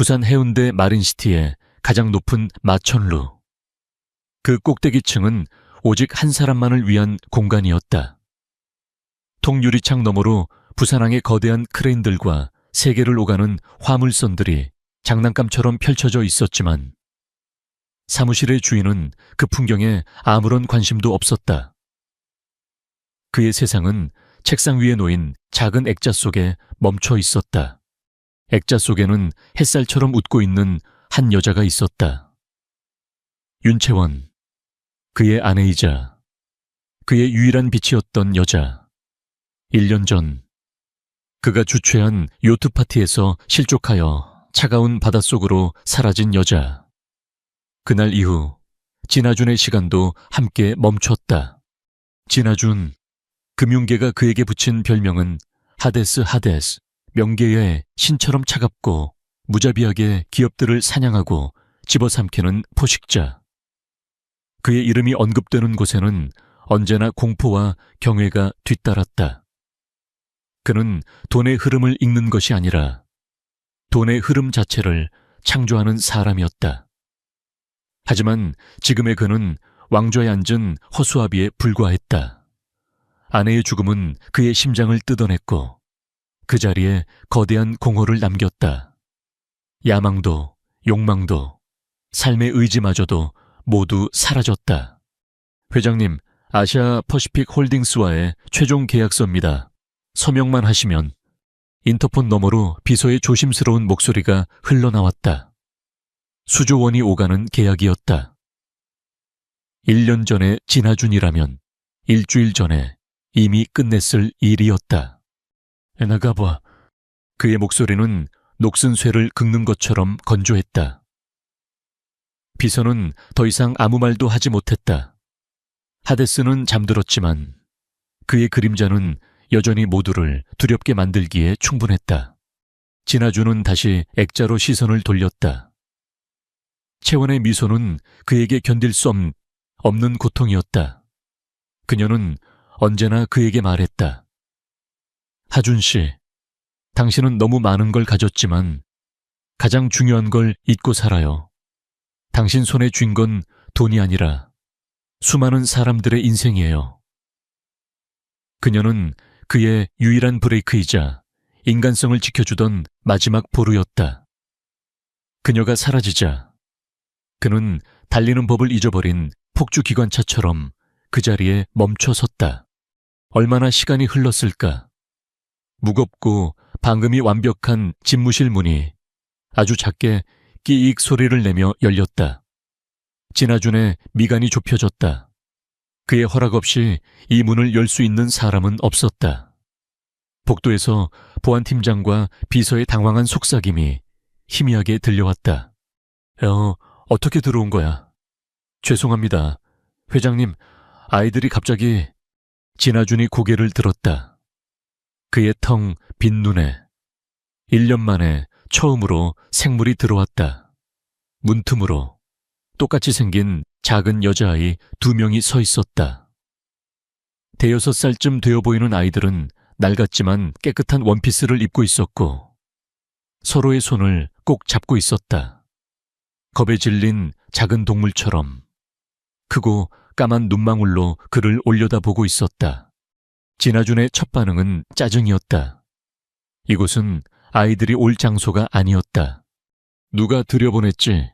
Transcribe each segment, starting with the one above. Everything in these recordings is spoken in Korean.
부산 해운대 마린시티의 가장 높은 마천루. 그 꼭대기층은 오직 한 사람만을 위한 공간이었다. 통유리창 너머로 부산항의 거대한 크레인들과 세계를 오가는 화물선들이 장난감처럼 펼쳐져 있었지만 사무실의 주인은 그 풍경에 아무런 관심도 없었다. 그의 세상은 책상 위에 놓인 작은 액자 속에 멈춰 있었다. 액자 속에는 햇살처럼 웃고 있는 한 여자가 있었다. 윤채원, 그의 아내이자 그의 유일한 빛이었던 여자. 1년 전 그가 주최한 요트 파티에서 실족하여 차가운 바닷속으로 사라진 여자. 그날 이후 진아준의 시간도 함께 멈췄다. 진아준, 금융계가 그에게 붙인 별명은 하데스. 명계의 신처럼 차갑고 무자비하게 기업들을 사냥하고 집어삼키는 포식자. 그의 이름이 언급되는 곳에는 언제나 공포와 경외가 뒤따랐다. 그는 돈의 흐름을 읽는 것이 아니라 돈의 흐름 자체를 창조하는 사람이었다. 하지만 지금의 그는 왕좌에 앉은 허수아비에 불과했다. 아내의 죽음은 그의 심장을 뜯어냈고 그 자리에 거대한 공허를 남겼다. 야망도 욕망도 삶의 의지마저도 모두 사라졌다. 회장님, 아시아 퍼시픽 홀딩스와의 최종 계약서입니다. 서명만 하시면. 인터폰 너머로 비서의 조심스러운 목소리가 흘러나왔다. 수조 원이 오가는 계약이었다. 1년 전에 진아준이라면 일주일 전에 이미 끝냈을 일이었다. 나가봐. 그의 목소리는 녹슨 쇠를 긁는 것처럼 건조했다. 비서는 더 이상 아무 말도 하지 못했다. 하데스는 잠들었지만 그의 그림자는 여전히 모두를 두렵게 만들기에 충분했다. 진아준은 다시 액자로 시선을 돌렸다. 채원의 미소는 그에게 견딜 수 없는 고통이었다. 그녀는 언제나 그에게 말했다. 하준 씨, 당신은 너무 많은 걸 가졌지만 가장 중요한 걸 잊고 살아요. 당신 손에 쥔 건 돈이 아니라 수많은 사람들의 인생이에요. 그녀는 그의 유일한 브레이크이자 인간성을 지켜주던 마지막 보루였다. 그녀가 사라지자 그는 달리는 법을 잊어버린 폭주기관차처럼 그 자리에 멈춰 섰다. 얼마나 시간이 흘렀을까? 무겁고 방금이 완벽한 집무실 문이 아주 작게 끼익 소리를 내며 열렸다. 진아준의 미간이 좁혀졌다. 그의 허락 없이 이 문을 열 수 있는 사람은 없었다. 복도에서 보안팀장과 비서의 당황한 속삭임이 희미하게 들려왔다. 어떻게 들어온 거야? 죄송합니다. 회장님, 아이들이 갑자기... 진아준이 고개를 들었다. 그의 텅 빈 눈에 1년 만에 처음으로 생물이 들어왔다. 문틈으로 똑같이 생긴 작은 여자아이 2명이 서 있었다. 5살쯤 되어 보이는 아이들은 낡았지만 깨끗한 원피스를 입고 있었고 서로의 손을 꼭 잡고 있었다. 겁에 질린 작은 동물처럼 크고 까만 눈망울로 그를 올려다보고 있었다. 진아준의 첫 반응은 짜증이었다. 이곳은 아이들이 올 장소가 아니었다. 누가 들여보냈지?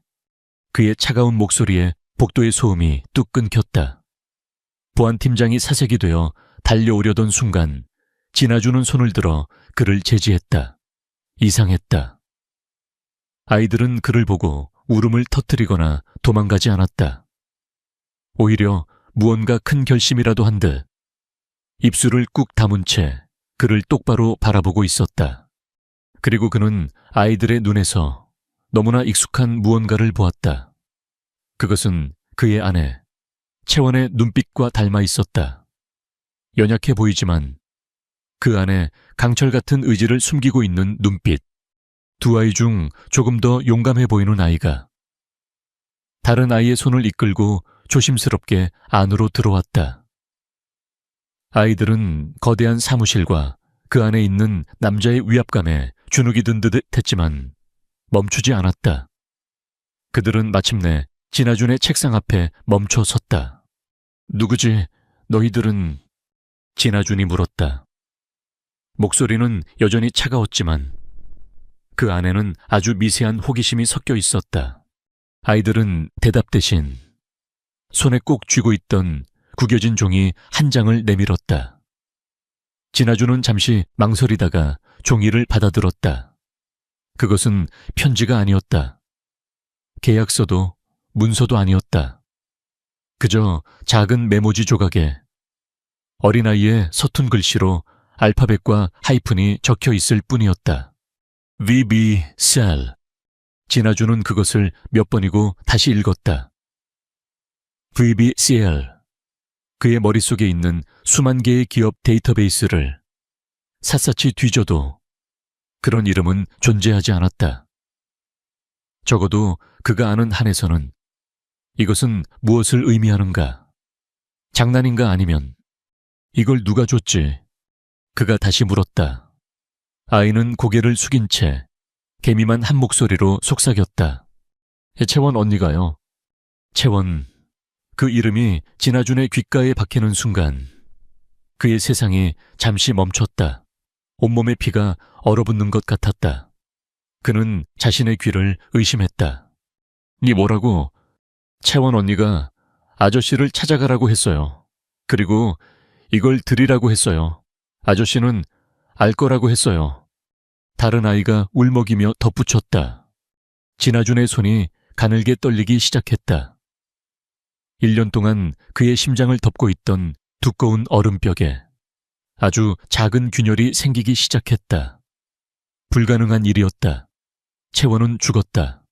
그의 차가운 목소리에 복도의 소음이 뚝 끊겼다. 보안팀장이 사색이 되어 달려오려던 순간 진아준은 손을 들어 그를 제지했다. 이상했다. 아이들은 그를 보고 울음을 터뜨리거나 도망가지 않았다. 오히려 무언가 큰 결심이라도 한 듯 입술을 꾹 다문 채 그를 똑바로 바라보고 있었다. 그리고 그는 아이들의 눈에서 너무나 익숙한 무언가를 보았다. 그것은 그의 아내, 채원의 눈빛과 닮아 있었다. 연약해 보이지만 그 안에 강철 같은 의지를 숨기고 있는 눈빛. 두 아이 중 조금 더 용감해 보이는 아이가 다른 아이의 손을 이끌고 조심스럽게 안으로 들어왔다. 아이들은 거대한 사무실과 그 안에 있는 남자의 위압감에 주눅이 든 듯 했지만 멈추지 않았다. 그들은 마침내 진아준의 책상 앞에 멈춰 섰다. 누구지? 너희들은? 진아준이 물었다. 목소리는 여전히 차가웠지만 그 안에는 아주 미세한 호기심이 섞여 있었다. 아이들은 대답 대신 손에 꼭 쥐고 있던 구겨진 종이 한 장을 내밀었다. 진아준은 잠시 망설이다가 종이를 받아들었다. 그것은 편지가 아니었다. 계약서도 문서도 아니었다. 그저 작은 메모지 조각에 어린아이의 서툰 글씨로 알파벳과 하이픈이 적혀 있을 뿐이었다. VB Cell. 진아준은 그것을 몇 번이고 다시 읽었다. VBCL. 그의 머릿속에 있는 수만 개의 기업 데이터베이스를 샅샅이 뒤져도 그런 이름은 존재하지 않았다. 적어도 그가 아는 한에서는 이것은 무엇을 의미하는가? 장난인가 아니면 이걸 누가 줬지? 그가 다시 물었다. 아이는 고개를 숙인 채 개미만 한 목소리로 속삭였다. 채원 언니가요. 채원. 그 이름이 진아준의 귓가에 박히는 순간 그의 세상이 잠시 멈췄다. 온몸의 피가 얼어붙는 것 같았다. 그는 자신의 귀를 의심했다. 니 뭐라고? 채원 언니가 아저씨를 찾아가라고 했어요. 그리고 이걸 드리라고 했어요. 아저씨는 알 거라고 했어요. 다른 아이가 울먹이며 덧붙였다. 진아준의 손이 가늘게 떨리기 시작했다. 1년 동안 그의 심장을 덮고 있던 두꺼운 얼음벽에 아주 작은 균열이 생기기 시작했다. 불가능한 일이었다. 채원은 죽었다.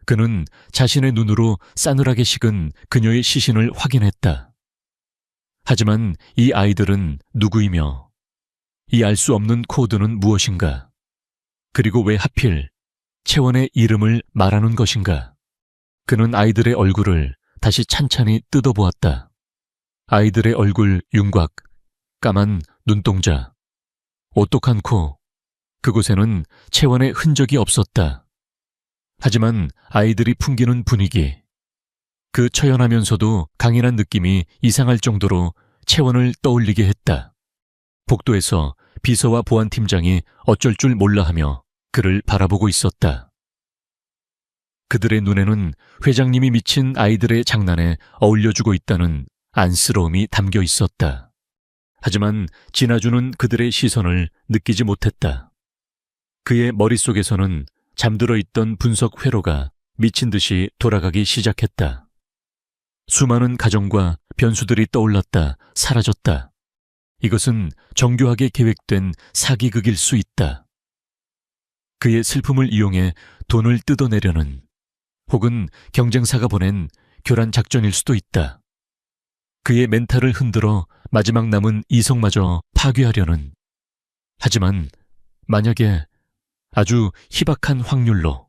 그는 자신의 눈으로 싸늘하게 식은 그녀의 시신을 확인했다. 하지만 이 아이들은 누구이며 이 알 수 없는 코드는 무엇인가? 그리고 왜 하필 채원의 이름을 말하는 것인가? 그는 아이들의 얼굴을 다시 찬찬히 뜯어보았다. 아이들의 얼굴 윤곽, 까만 눈동자, 오똑한 코, 그곳에는 채원의 흔적이 없었다. 하지만 아이들이 풍기는 분위기, 그 처연하면서도 강인한 느낌이 이상할 정도로 채원을 떠올리게 했다. 복도에서 비서와 보안팀장이 어쩔 줄 몰라하며 그를 바라보고 있었다. 그들의 눈에는 회장님이 미친 아이들의 장난에 어울려주고 있다는 안쓰러움이 담겨 있었다. 하지만 진아준은 그들의 시선을 느끼지 못했다. 그의 머릿속에서는 잠들어 있던 분석 회로가 미친 듯이 돌아가기 시작했다. 수많은 가정과 변수들이 떠올랐다, 사라졌다. 이것은 정교하게 계획된 사기극일 수 있다. 그의 슬픔을 이용해 돈을 뜯어내려는 혹은 경쟁사가 보낸 교란 작전일 수도 있다. 그의 멘탈을 흔들어 마지막 남은 이성마저 파괴하려는. 하지만 만약에 아주 희박한 확률로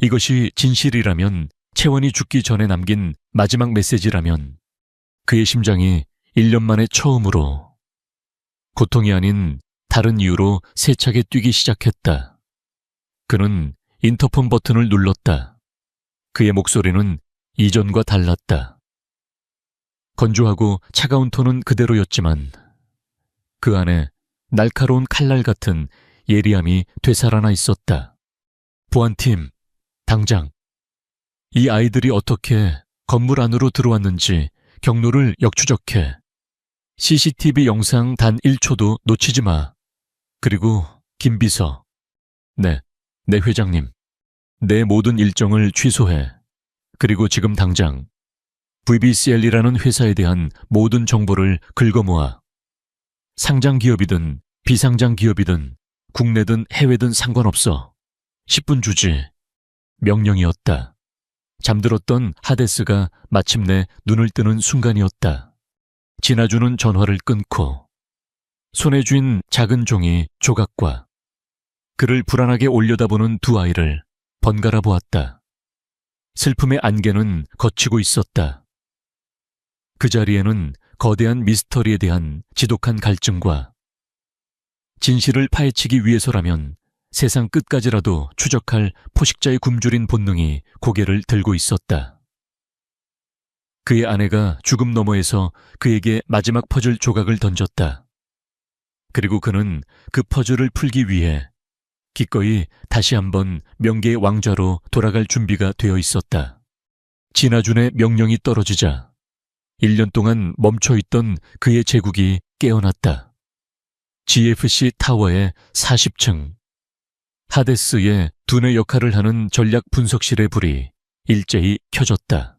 이것이 진실이라면, 채원이 죽기 전에 남긴 마지막 메시지라면 그의 심장이 1년 만에 처음으로 고통이 아닌 다른 이유로 세차게 뛰기 시작했다. 그는 인터폰 버튼을 눌렀다. 그의 목소리는 이전과 달랐다. 건조하고 차가운 톤은 그대로였지만 그 안에 날카로운 칼날 같은 예리함이 되살아나 있었다. 보안팀, 당장 이 아이들이 어떻게 건물 안으로 들어왔는지 경로를 역추적해. CCTV 영상 단 1초도 놓치지 마. 그리고 김 비서. 네 회장님. 내 모든 일정을 취소해. 그리고 지금 당장 VBCL이라는 회사에 대한 모든 정보를 긁어모아. 상장 기업이든 비상장 기업이든 국내든 해외든 상관없어. 10분 주지. 명령이었다. 잠들었던 하데스가 마침내 눈을 뜨는 순간이었다. 진아준은 전화를 끊고 손에 쥔 작은 종이 조각과 그를 불안하게 올려다보는 두 아이를 번갈아 보았다. 슬픔의 안개는 걷히고 있었다. 그 자리에는 거대한 미스터리에 대한 지독한 갈증과 진실을 파헤치기 위해서라면 세상 끝까지라도 추적할 포식자의 굶주린 본능이 고개를 들고 있었다. 그의 아내가 죽음 너머에서 그에게 마지막 퍼즐 조각을 던졌다. 그리고 그는 그 퍼즐을 풀기 위해 기꺼이 다시 한번 명계의 왕좌로 돌아갈 준비가 되어 있었다. 진아준의 명령이 떨어지자 1년 동안 멈춰있던 그의 제국이 깨어났다. GFC 타워의 40층. 하데스의 두뇌 역할을 하는 전략 분석실의 불이 일제히 켜졌다.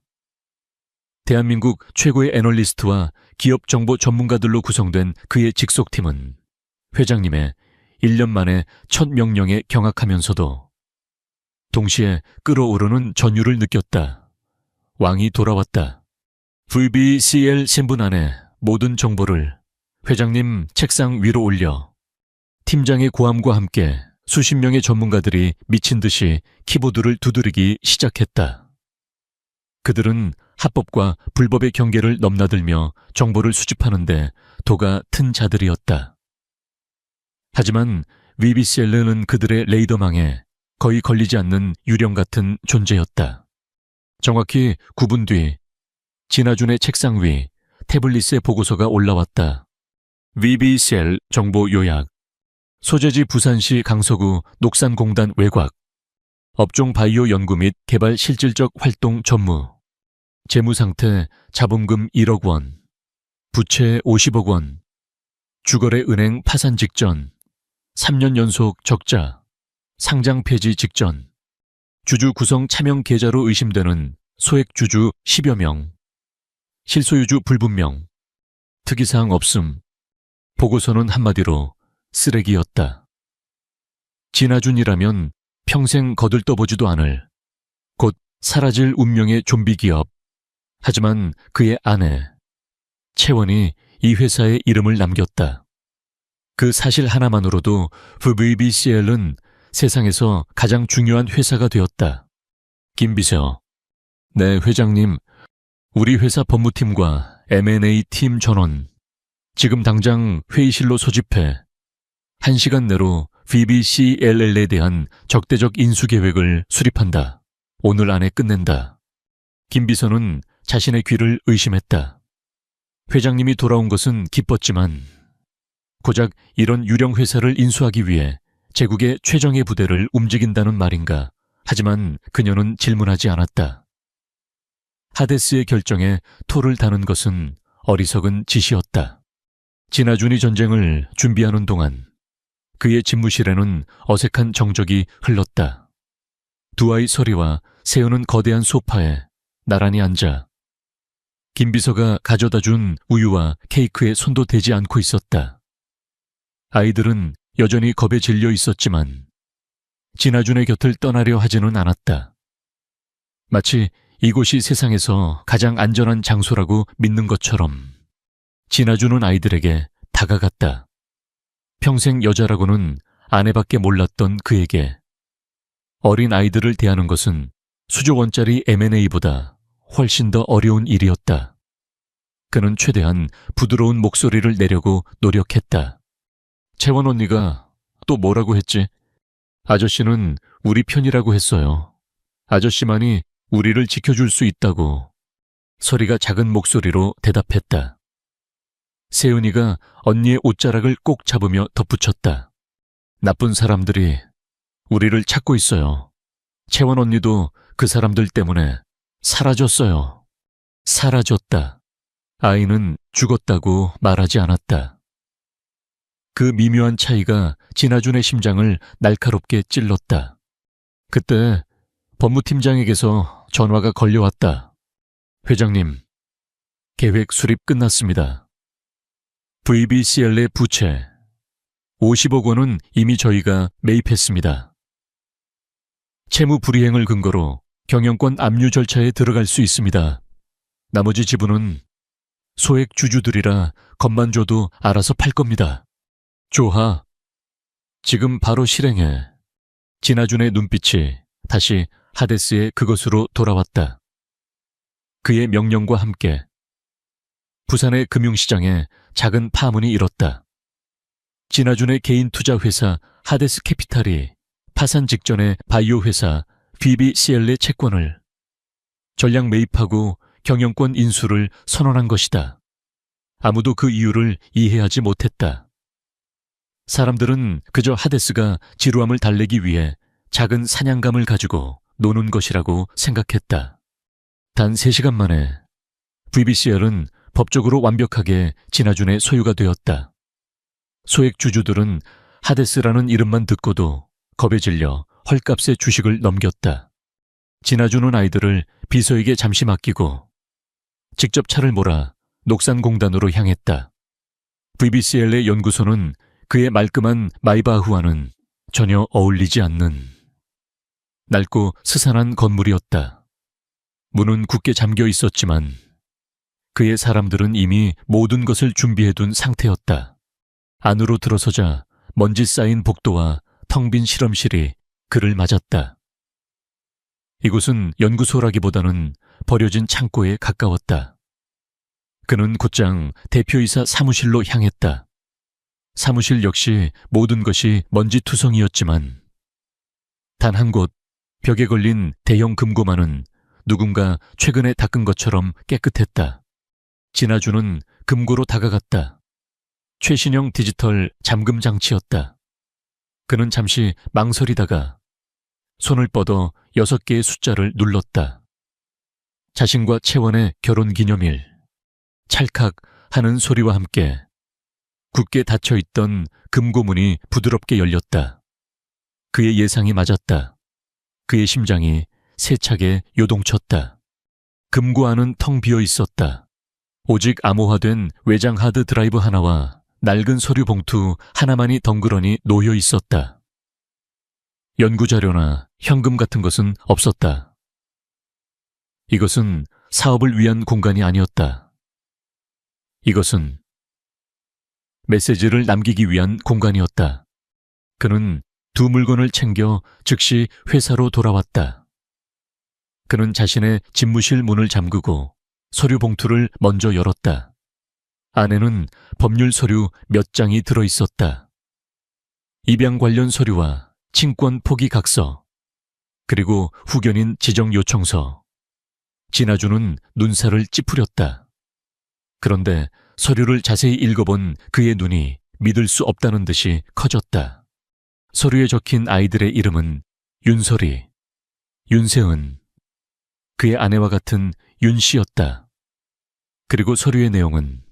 대한민국 최고의 애널리스트와 기업 정보 전문가들로 구성된 그의 직속팀은 회장님의 1년 만에 첫 명령에 경악하면서도 동시에 끓어오르는 전율을 느꼈다. 왕이 돌아왔다. VBCL 신분 안에 모든 정보를 회장님 책상 위로 올려 팀장의 고함과 함께 수십 명의 전문가들이 미친 듯이 키보드를 두드리기 시작했다. 그들은 합법과 불법의 경계를 넘나들며 정보를 수집하는데 도가 튼 자들이었다. 하지만 VBCL은 그들의 레이더망에 거의 걸리지 않는 유령 같은 존재였다. 정확히 9분 뒤 진아준의 책상 위 태블릿의 보고서가 올라왔다. VBCL 정보 요약. 소재지 부산시 강서구 녹산공단 외곽. 업종 바이오 연구 및 개발 실질적 활동 전무. 재무상태 자본금 1억 원. 부채 50억 원. 주거래 은행 파산 직전. 3년 연속 적자. 상장 폐지 직전. 주주 구성 차명 계좌로 의심되는 소액 주주 10여 명. 실소유주 불분명. 특이사항 없음. 보고서는 한마디로 쓰레기였다. 진아준이라면 평생 거들떠보지도 않을, 곧 사라질 운명의 좀비 기업. 하지만 그의 아내 채원이 이 회사의 이름을 남겼다. 그 사실 하나만으로도 VBCL은 세상에서 가장 중요한 회사가 되었다. 김비서. 네, 회장님. 우리 회사 법무팀과 M&A 팀 전원 지금 당장 회의실로 소집해 1시간 내로 VBCLL에 대한 적대적 인수 계획을 수립한다. 오늘 안에 끝낸다. 김비서는 자신의 귀를 의심했다. 회장님이 돌아온 것은 기뻤지만 고작 이런 유령 회사를 인수하기 위해 제국의 최정예 부대를 움직인다는 말인가. 하지만 그녀는 질문하지 않았다. 하데스의 결정에 토를 다는 것은 어리석은 짓이었다. 진아준이 전쟁을 준비하는 동안 그의 집무실에는 어색한 정적이 흘렀다. 두 아이 서리와 세우는 거대한 소파에 나란히 앉아 김비서가 가져다 준 우유와 케이크에 손도 대지 않고 있었다. 아이들은 여전히 겁에 질려 있었지만 진아준의 곁을 떠나려 하지는 않았다. 마치 이곳이 세상에서 가장 안전한 장소라고 믿는 것처럼 진아준은 아이들에게 다가갔다. 평생 여자라고는 아내밖에 몰랐던 그에게 어린 아이들을 대하는 것은 수조 원짜리 M&A보다 훨씬 더 어려운 일이었다. 그는 최대한 부드러운 목소리를 내려고 노력했다. 채원 언니가 또 뭐라고 했지? 아저씨는 우리 편이라고 했어요. 아저씨만이 우리를 지켜줄 수 있다고. 서리가 작은 목소리로 대답했다. 세은이가 언니의 옷자락을 꼭 잡으며 덧붙였다. 나쁜 사람들이 우리를 찾고 있어요. 채원 언니도 그 사람들 때문에 사라졌어요. 사라졌다. 아이는 죽었다고 말하지 않았다. 그 미묘한 차이가 진아준의 심장을 날카롭게 찔렀다. 그때 법무팀장에게서 전화가 걸려왔다. 회장님, 계획 수립 끝났습니다. VBCL의 부채 50억 원은 이미 저희가 매입했습니다. 채무 불이행을 근거로 경영권 압류 절차에 들어갈 수 있습니다. 나머지 지분은 소액 주주들이라 겁만 줘도 알아서 팔 겁니다. 조하, 지금 바로 실행해. 진아준의 눈빛이 다시 하데스의 그것으로 돌아왔다. 그의 명령과 함께 부산의 금융시장에 작은 파문이 일었다. 진아준의 개인 투자 회사 하데스 캐피탈이 파산 직전의 바이오 회사 BBCL의 채권을 전량 매입하고 경영권 인수를 선언한 것이다. 아무도 그 이유를 이해하지 못했다. 사람들은 그저 하데스가 지루함을 달래기 위해 작은 사냥감을 가지고 노는 것이라고 생각했다. 단 3시간 만에 VBCL은 법적으로 완벽하게 진아준의 소유가 되었다. 소액 주주들은 하데스라는 이름만 듣고도 겁에 질려 헐값에 주식을 넘겼다. 진아준은 아이들을 비서에게 잠시 맡기고 직접 차를 몰아 녹산공단으로 향했다. VBCL의 연구소는 그의 말끔한 마이바흐와는 전혀 어울리지 않는 낡고 스산한 건물이었다. 문은 굳게 잠겨 있었지만 그의 사람들은 이미 모든 것을 준비해둔 상태였다. 안으로 들어서자 먼지 쌓인 복도와 텅 빈 실험실이 그를 맞았다. 이곳은 연구소라기보다는 버려진 창고에 가까웠다. 그는 곧장 대표이사 사무실로 향했다. 사무실 역시 모든 것이 먼지투성이었지만 단 한 곳 벽에 걸린 대형 금고만은 누군가 최근에 닦은 것처럼 깨끗했다. 진아준은 금고로 다가갔다. 최신형 디지털 잠금 장치였다. 그는 잠시 망설이다가 손을 뻗어 6개의 숫자를 눌렀다. 자신과 채원의 결혼기념일. 찰칵 하는 소리와 함께 굳게 닫혀있던 금고문이 부드럽게 열렸다. 그의 예상이 맞았다. 그의 심장이 세차게 요동쳤다. 금고 안은 텅 비어 있었다. 오직 암호화된 외장 하드 드라이브 하나와 낡은 서류 봉투 하나만이 덩그러니 놓여 있었다. 연구자료나 현금 같은 것은 없었다. 이것은 사업을 위한 공간이 아니었다. 이것은 메시지를 남기기 위한 공간이었다. 그는 2 물건을 챙겨 즉시 회사로 돌아왔다. 그는 자신의 집무실 문을 잠그고 서류 봉투를 먼저 열었다. 안에는 법률 서류 몇 장이 들어있었다. 입양 관련 서류와 친권 포기 각서, 그리고 후견인 지정 요청서. 진아준은 눈살을 찌푸렸다. 그런데 서류를 자세히 읽어본 그의 눈이 믿을 수 없다는 듯이 커졌다. 서류에 적힌 아이들의 이름은 윤설이, 윤세은, 그의 아내와 같은 윤씨였다. 그리고 서류의 내용은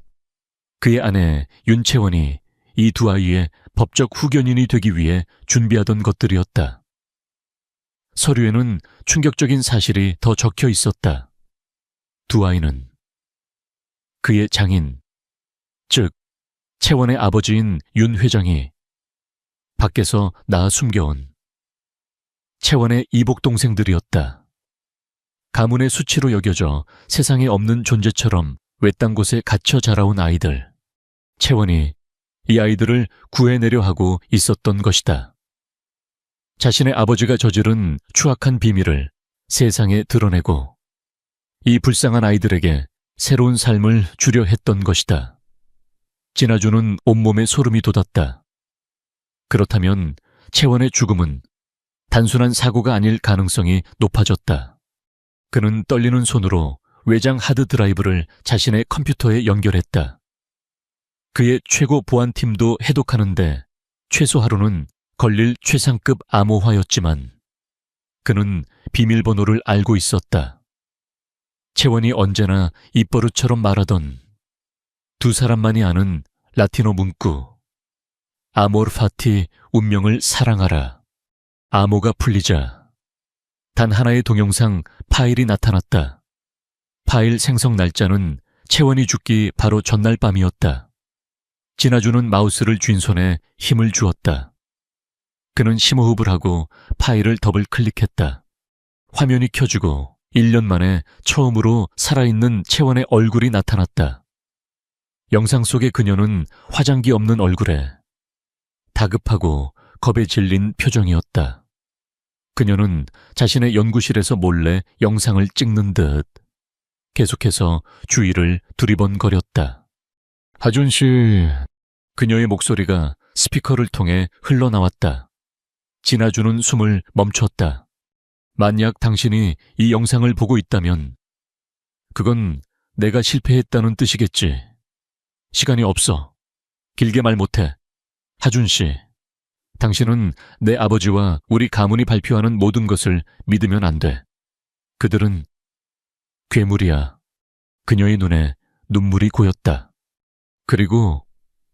그의 아내 윤채원이 이 2 아이의 법적 후견인이 되기 위해 준비하던 것들이었다. 서류에는 충격적인 사실이 더 적혀 있었다. 2 아이는 그의 장인, 즉 채원의 아버지인 윤 회장이 밖에서 낳아 숨겨온 채원의 이복 동생들이었다. 가문의 수치로 여겨져 세상에 없는 존재처럼 외딴 곳에 갇혀 자라온 아이들. 채원이 이 아이들을 구해내려 하고 있었던 것이다. 자신의 아버지가 저지른 추악한 비밀을 세상에 드러내고 이 불쌍한 아이들에게 새로운 삶을 주려 했던 것이다. 진아준은 온몸에 소름이 돋았다. 그렇다면 채원의 죽음은 단순한 사고가 아닐 가능성이 높아졌다. 그는 떨리는 손으로 외장 하드 드라이브를 자신의 컴퓨터에 연결했다. 그의 최고 보안팀도 해독하는데 최소 하루는 걸릴 최상급 암호화였지만 그는 비밀번호를 알고 있었다. 채원이 언제나 입버릇처럼 말하던 2 사람만이 아는 라틴어 문구 아모르 파티 운명을 사랑하라. 암호가 풀리자 단 하나의 동영상 파일이 나타났다. 파일 생성 날짜는 채원이 죽기 바로 전날 밤이었다. 진아준은 마우스를 쥔 손에 힘을 주었다. 그는 심호흡을 하고 파일을 더블 클릭했다. 화면이 켜지고 1년 만에 처음으로 살아있는 채원의 얼굴이 나타났다. 영상 속의 그녀는 화장기 없는 얼굴에 다급하고 겁에 질린 표정이었다. 그녀는 자신의 연구실에서 몰래 영상을 찍는 듯 계속해서 주위를 두리번거렸다. 하준 씨, 그녀의 목소리가 스피커를 통해 흘러나왔다. 진아주는 숨을 멈췄다. 만약 당신이 이 영상을 보고 있다면 그건 내가 실패했다는 뜻이겠지. 시간이 없어. 길게 말 못해. 하준 씨, 당신은 내 아버지와 우리 가문이 발표하는 모든 것을 믿으면 안 돼. 그들은 괴물이야. 그녀의 눈에 눈물이 고였다. 그리고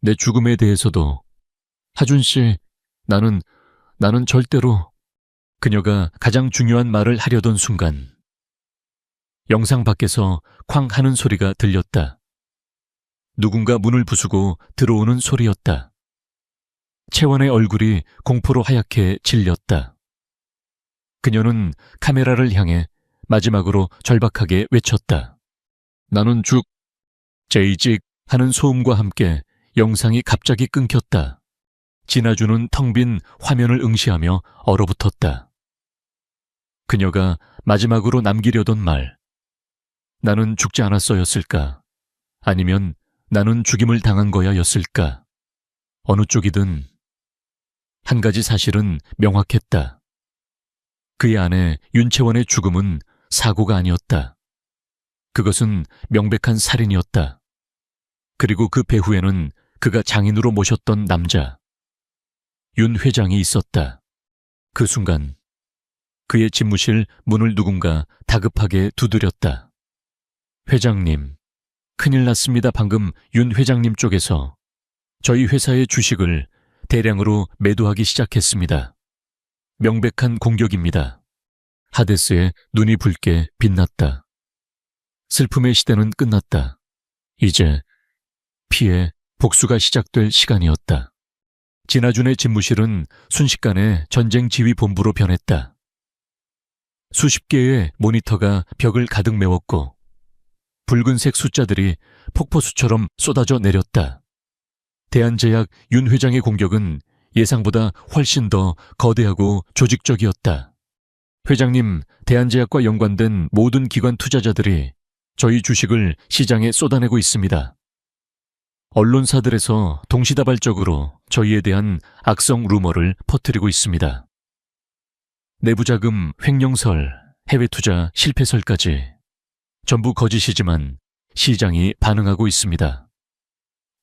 내 죽음에 대해서도 하준 씨, 나는 절대로 그녀가 가장 중요한 말을 하려던 순간 영상 밖에서 쾅 하는 소리가 들렸다. 누군가 문을 부수고 들어오는 소리였다. 채원의 얼굴이 공포로 하얗게 질렸다. 그녀는 카메라를 향해 마지막으로 절박하게 외쳤다. 나는 제이직 하는 소음과 함께 영상이 갑자기 끊겼다. 진아주는 텅 빈 화면을 응시하며 얼어붙었다. 그녀가 마지막으로 남기려던 말. 나는 죽지 않았어였을까? 아니면 나는 죽임을 당한 거야였을까? 어느 쪽이든 한 가지 사실은 명확했다. 그의 아내 윤채원의 죽음은 사고가 아니었다. 그것은 명백한 살인이었다. 그리고 그 배후에는 그가 장인으로 모셨던 남자, 윤 회장이 있었다. 그 순간 그의 집무실 문을 누군가 다급하게 두드렸다. 회장님, 큰일 났습니다. 방금 윤 회장님 쪽에서 저희 회사의 주식을 대량으로 매도하기 시작했습니다. 명백한 공격입니다. 하데스의 눈이 붉게 빛났다. 슬픔의 시대는 끝났다. 이제 피해 복수가 시작될 시간이었다. 진아준의 집무실은 순식간에 전쟁 지휘 본부로 변했다. 수십 개의 모니터가 벽을 가득 메웠고 붉은색 숫자들이 폭포수처럼 쏟아져 내렸다. 대한제약 윤 회장의 공격은 예상보다 훨씬 더 거대하고 조직적이었다. 회장님, 대한제약과 연관된 모든 기관 투자자들이 저희 주식을 시장에 쏟아내고 있습니다. 언론사들에서 동시다발적으로 저희에 대한 악성 루머를 퍼뜨리고 있습니다. 내부자금 횡령설, 해외투자 실패설까지 전부 거짓이지만 시장이 반응하고 있습니다.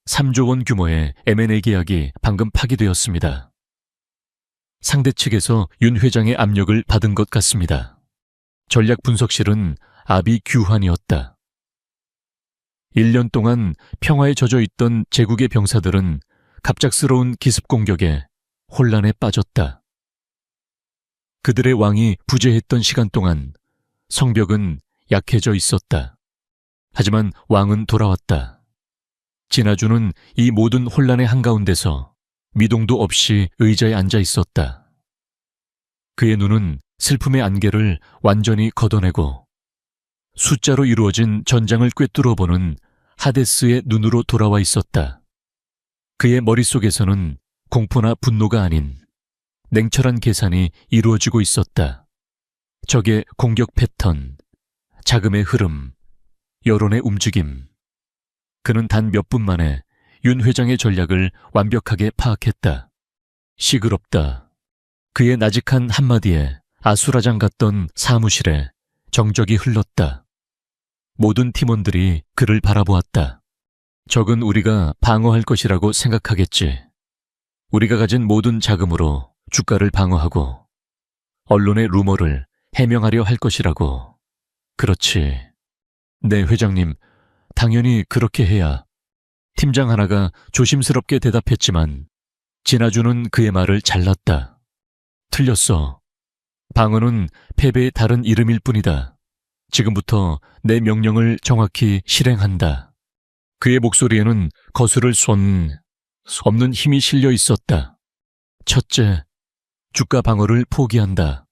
3조 원 규모의 M&A 계약이 방금 파기되었습니다. 상대 측에서 윤 회장의 압력을 받은 것 같습니다. 전략 분석실은 아비규환이었다. 1년 동안 평화에 젖어 있던 제국의 병사들은 갑작스러운 기습 공격에 혼란에 빠졌다. 그들의 왕이 부재했던 시간 동안 성벽은 약해져 있었다. 하지만 왕은 돌아왔다. 진아주는 이 모든 혼란의 한가운데서 미동도 없이 의자에 앉아 있었다. 그의 눈은 슬픔의 안개를 완전히 걷어내고 숫자로 이루어진 전장을 꿰뚫어 보는 하데스의 눈으로 돌아와 있었다. 그의 머릿속에서는 공포나 분노가 아닌 냉철한 계산이 이루어지고 있었다. 적의 공격 패턴, 자금의 흐름, 여론의 움직임. 그는 단 몇 분 만에 윤 회장의 전략을 완벽하게 파악했다. 시끄럽다. 그의 나직한 한마디에 아수라장 같던 사무실에 정적이 흘렀다. 모든 팀원들이 그를 바라보았다. 적은 우리가 방어할 것이라고 생각하겠지. 우리가 가진 모든 자금으로 주가를 방어하고 언론의 루머를 해명하려 할 것이라고. 그렇지. 네, 회장님. 당연히 그렇게 해야. 팀장 하나가 조심스럽게 대답했지만 진아주는 그의 말을 잘랐다. 틀렸어. 방어는 패배의 다른 이름일 뿐이다. 지금부터 내 명령을 정확히 실행한다. 그의 목소리에는 거스를 손 없는 힘이 실려 있었다. 첫째, 주가 방어를 포기한다.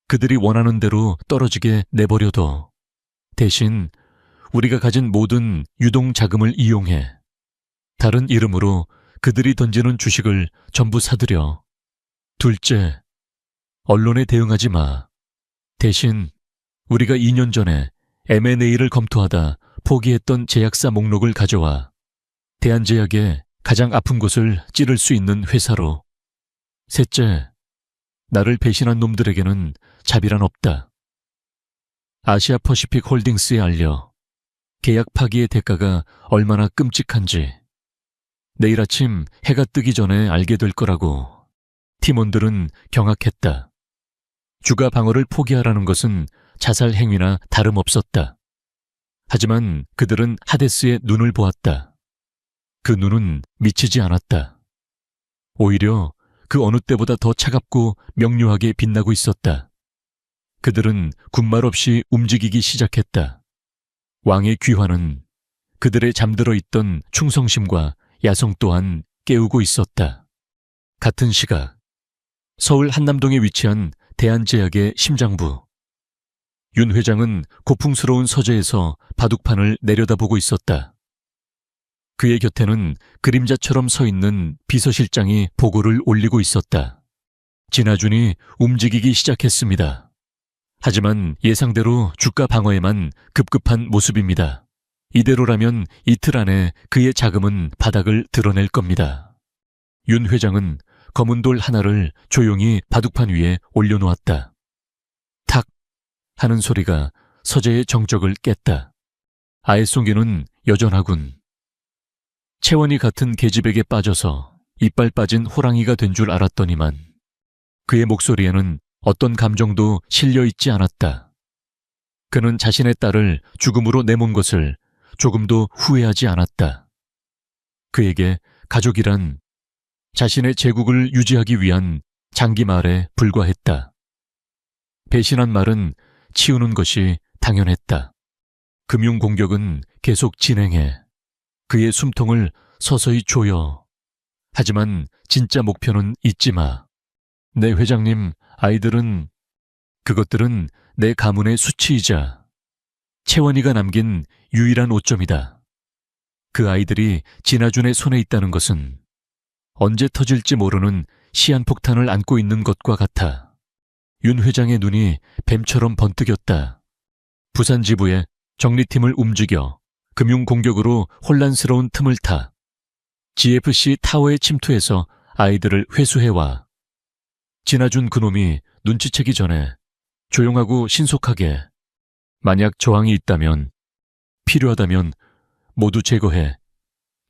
그들이 원하는 대로 떨어지게 내버려둬. 대신 우리가 가진 모든 유동 자금을 이용해 다른 이름으로 그들이 던지는 주식을 전부 사들여. 둘째, 언론에 대응하지 마. 대신 우리가 2년 전에 M&A를 검토하다 포기했던 제약사 목록을 가져와 대한제약의 가장 아픈 곳을 찌를 수 있는 회사로. 셋째, 나를 배신한 놈들에게는 자비란 없다. 아시아 퍼시픽 홀딩스에 알려 계약 파기의 대가가 얼마나 끔찍한지 내일 아침 해가 뜨기 전에 알게 될 거라고 팀원들은 경악했다. 주가 방어를 포기하라는 것은 자살 행위나 다름없었다. 하지만 그들은 하데스의 눈을 보았다. 그 눈은 미치지 않았다. 오히려 그 어느 때보다 더 차갑고 명료하게 빛나고 있었다. 그들은 군말 없이 움직이기 시작했다. 왕의 귀환은 그들의 잠들어 있던 충성심과 야성 또한 깨우고 있었다. 같은 시각 서울 한남동에 위치한 대한제약의 심장부. 윤 회장은 고풍스러운 서재에서 바둑판을 내려다보고 있었다. 그의 곁에는 그림자처럼 서 있는 비서실장이 보고를 올리고 있었다. 진아준이 움직이기 시작했습니다. 하지만 예상대로 주가 방어에만 급급한 모습입니다. 이대로라면 이틀 안에 그의 자금은 바닥을 드러낼 겁니다. 윤 회장은 검은 돌 하나를 조용히 바둑판 위에 올려놓았다. 탁 하는 소리가 서재의 정적을 깼다. 아랫송이는 여전하군. 채원이 같은 계집에게 빠져서 이빨 빠진 호랑이가 된 줄 알았더니만 그의 목소리에는 어떤 감정도 실려 있지 않았다. 그는 자신의 딸을 죽음으로 내몬 것을 조금도 후회하지 않았다. 그에게 가족이란 자신의 제국을 유지하기 위한 장기말에 불과했다. 배신한 말은 치우는 것이 당연했다. 금융공격은 계속 진행해 그의 숨통을 서서히 조여. 하지만 진짜 목표는 잊지 마. 내 회장님, 아이들은 그것들은 내 가문의 수치이자 채원이가 남긴 유일한 오점이다. 그 아이들이 진아준의 손에 있다는 것은 언제 터질지 모르는 시한폭탄을 안고 있는 것과 같아. 윤 회장의 눈이 뱀처럼 번뜩였다. 부산 지부의 정리팀을 움직여 금융공격으로 혼란스러운 틈을 타. GFC 타워에 침투해서 아이들을 회수해와. 진아준 그놈이 눈치채기 전에 조용하고 신속하게 만약 저항이 있다면 필요하다면 모두 제거해.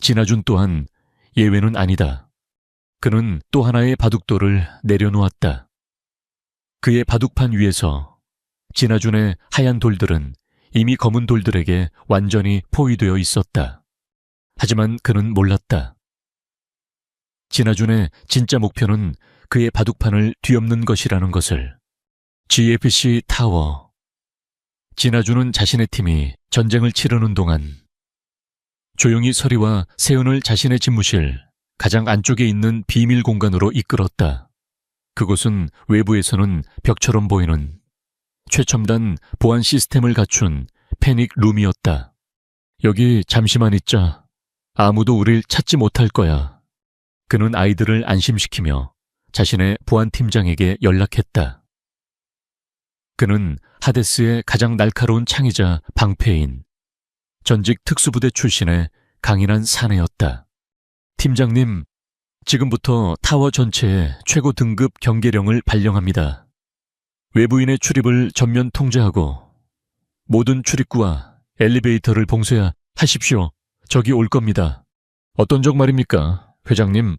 진아준 또한 예외는 아니다. 그는 또 하나의 바둑돌을 내려놓았다. 그의 바둑판 위에서 진아준의 하얀 돌들은 이미 검은 돌들에게 완전히 포위되어 있었다. 하지만 그는 몰랐다. 진아준의 진짜 목표는 그의 바둑판을 뒤엎는 것이라는 것을. GFC 타워. 진아준은 자신의 팀이 전쟁을 치르는 동안 조용히 서리와 세은을 자신의 집무실 가장 안쪽에 있는 비밀 공간으로 이끌었다. 그곳은 외부에서는 벽처럼 보이는 최첨단 보안 시스템을 갖춘 패닉 룸이었다. 여기 잠시만 있자. 아무도 우릴 찾지 못할 거야. 그는 아이들을 안심시키며 자신의 보안팀장에게 연락했다. 그는 하데스의 가장 날카로운 창의자 방패인 전직 특수부대 출신의 강인한 사내였다. 팀장님, 지금부터 타워 전체에 최고 등급 경계령을 발령합니다. 외부인의 출입을 전면 통제하고 모든 출입구와 엘리베이터를 봉쇄하십시오. 적이 올 겁니다. 어떤 적 말입니까, 회장님?